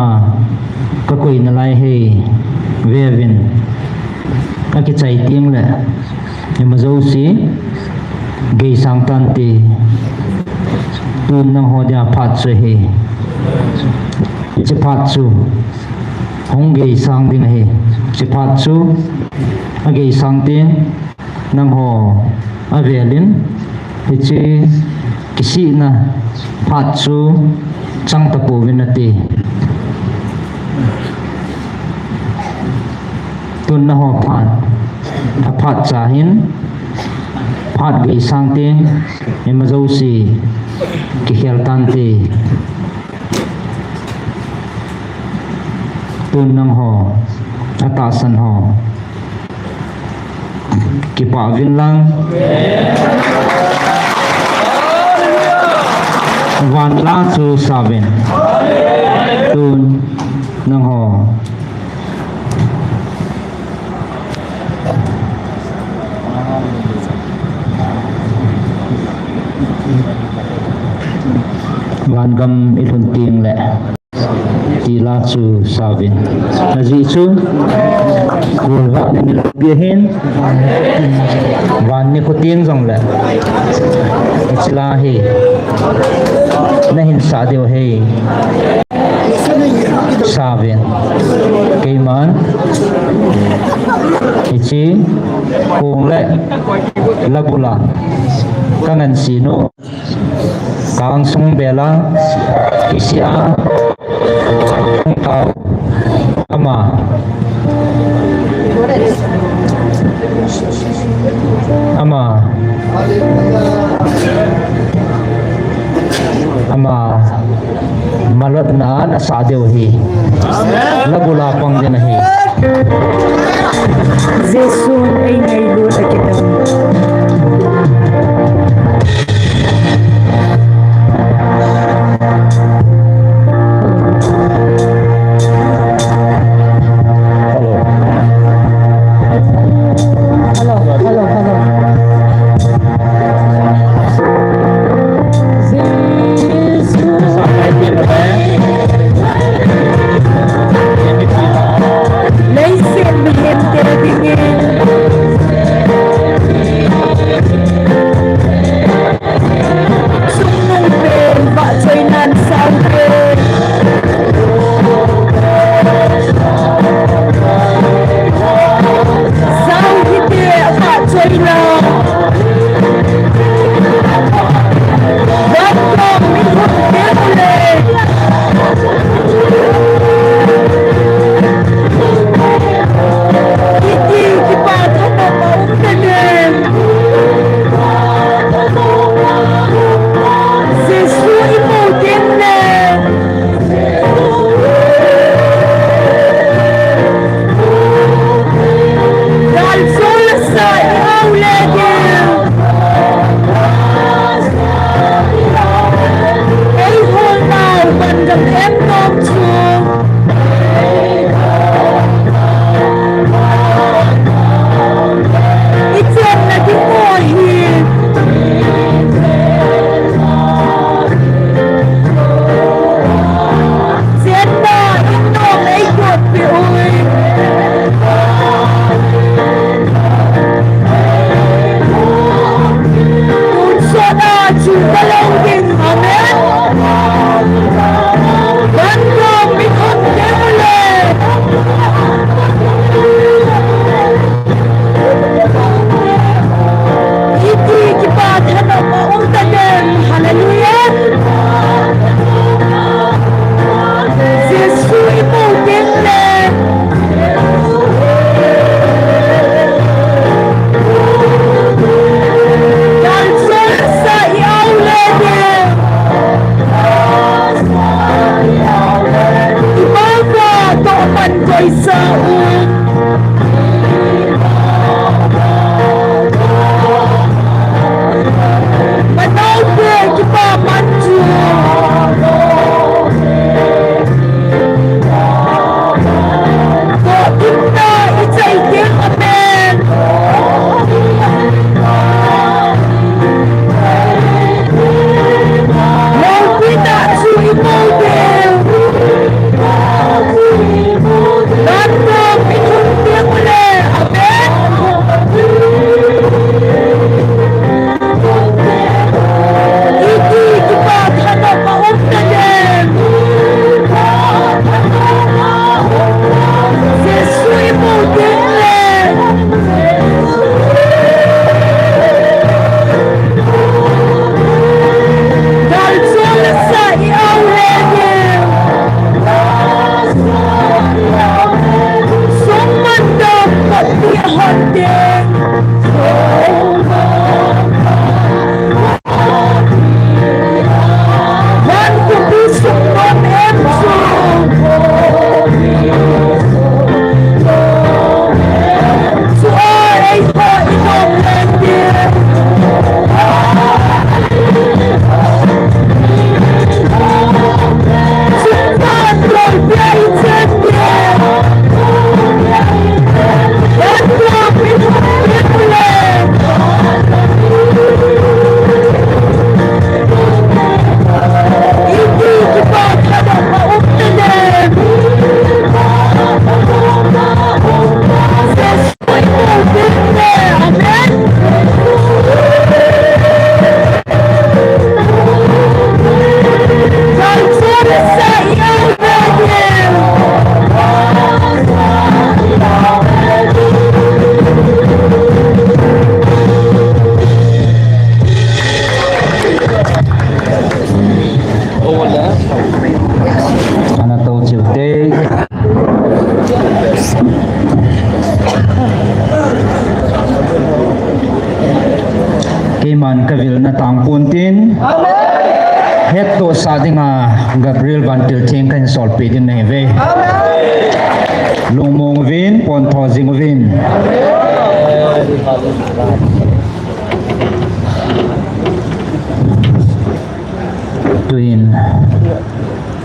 [SPEAKER 2] ka koi na lai he ve vin ka ki chai tiang le ni ma zo si ge sang tan ti tun nang ho dia phat chu he hi chi phat chu hong ge sang ding he chi phat chu a ge sang tin nang ho a velin hi chi kisi na phat chu chang ta pu vin ati tun na ho phat a phat cha hin phat ge sang tin ni ma zo si ki khel tan ti tun nang ho ata san ho ki pa vin lang van la chu saben tun nang ho van gam ilun ting le ti la chu saben na ji chu kul va ni bia hin van ni ko ting jong le chila hi na hin sa deu he saben keiman ichi kung le labula kangan sino kang sung bela isia tao ama ama ama malot na sa deu hi labula pang din hi
[SPEAKER 5] Jesus ay nailun at kita.
[SPEAKER 2] na tang puntin. Het to sa dinga Gabriel Van Tilting kan sol pidin na heve. Lungmong vin pon thozing vin. Tuin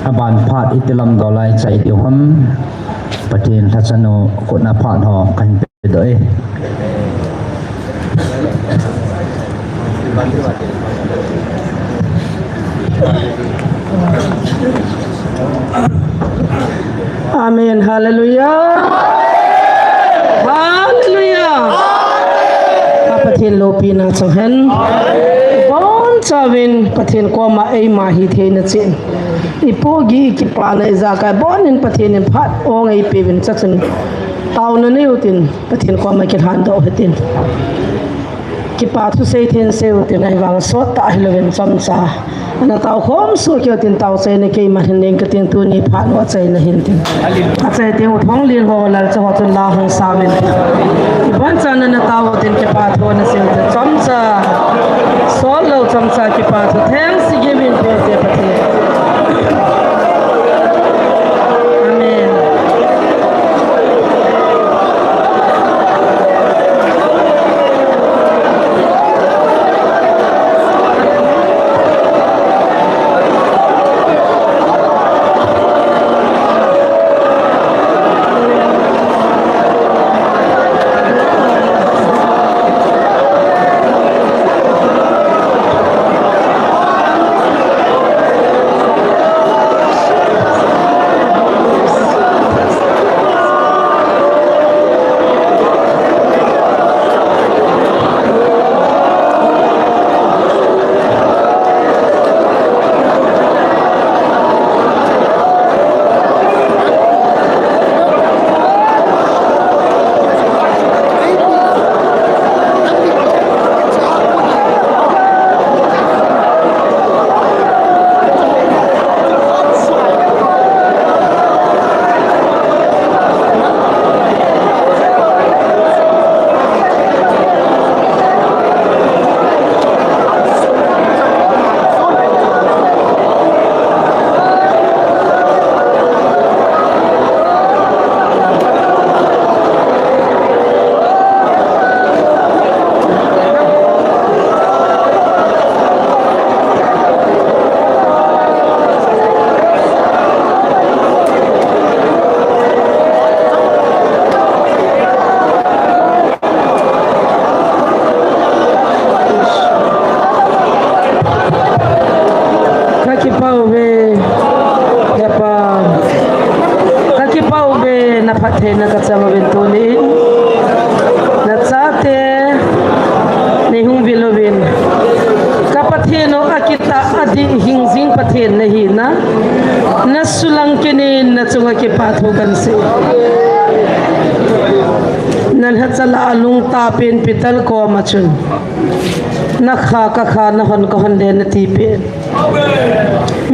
[SPEAKER 2] aban phat itilam dolai chai tihom patin thachano kotna phat ho kan pe doi.
[SPEAKER 6] Amen. Hallelujah. Hallelujah. Kapatid lopi na sanghen. Bon savin pathin ko ma ay mahi the na chin. Ipogi kipa na izaka bonin pathin in phat ong ay pevin saksan. Tao na niutin pathin ko ma kilhan do hetin. Kipa tu say thin say utin ay wang sot ta hilovin samsa. Na tao khom su kyo tin tao sai na kei ma hin ka tin tu ni phat wa sai na hin tin a sai te u thong lin ho la cha ho chun la hang sa min ban cha na tao tin ke pa tho na se chom sa so lo chom sa ke pa tho thang si ge bin pe te pa te amen pathe na katsama bentuni na tsate ni hung bilovin kapathe no akita adi hingzing pathe nahi na sulang kinin na chunga ke patho kanse nan hatala alung tapin pital ko machun na kha ka kha na hon ko hon de na tipe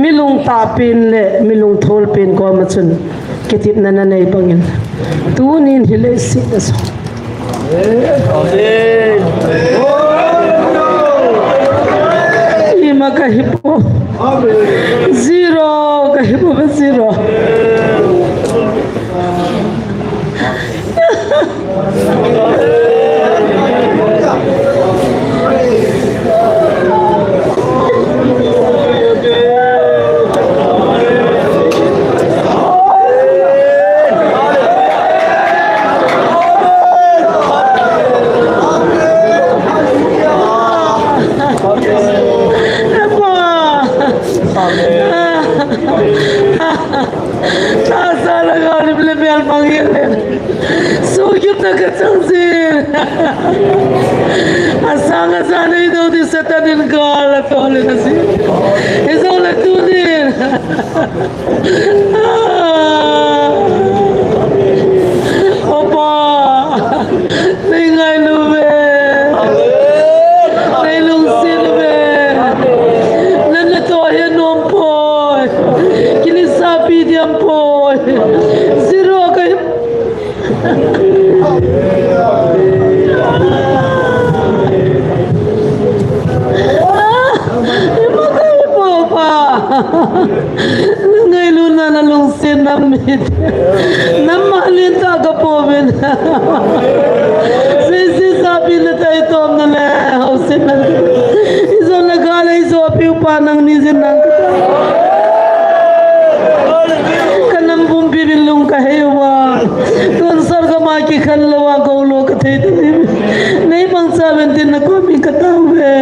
[SPEAKER 6] milung tapin le milung thol pin ko machun ketip na nanay bangin tunin hile sitas ima kahipo zero kahipo ba zero Asanga sana itu di setanin kala tole nasi. Eso le tunin. Opa, tinggal lume. Nilung silme. Nana toya nompoy. Kini sapi diampoy. Zero kay. Ngayon na nalungsin namit. Namahalin ta ka po, men. Sabi na tayo ito ang nalahausin na. Iso nagala, iso api upanang nisin na. Kanang bumpibilong kahewa. Konsar ka makikanlawa ka ulo ka tayo. Naibang 17 na kami katawe.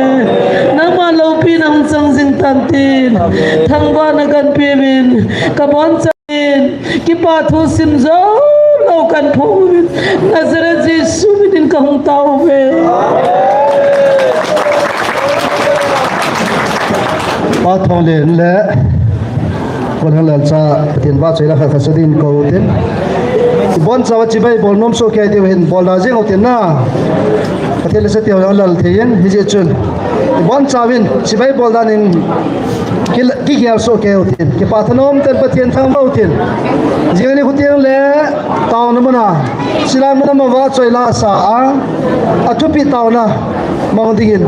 [SPEAKER 6] Namalaw pinang sangsing tantin. Tangba na kan pimin. Kabon sa Kipatu simzo laukan po Nazaret Jesus bidin kahong tao be
[SPEAKER 1] Thong len le kon hal sa tin ba chai la kha sadin ko tin bon sa chi bai bol nom so ke ti hin bol da jeng otin na patel sa ti lal thein hi je chun bon sa win chi bai bol da ning ki gyal so ke otin ki pathanom tan pathian thang ba otin jingani khutiang le taw na mana silam na ma wa choi la sa a atupi taw na mangdingin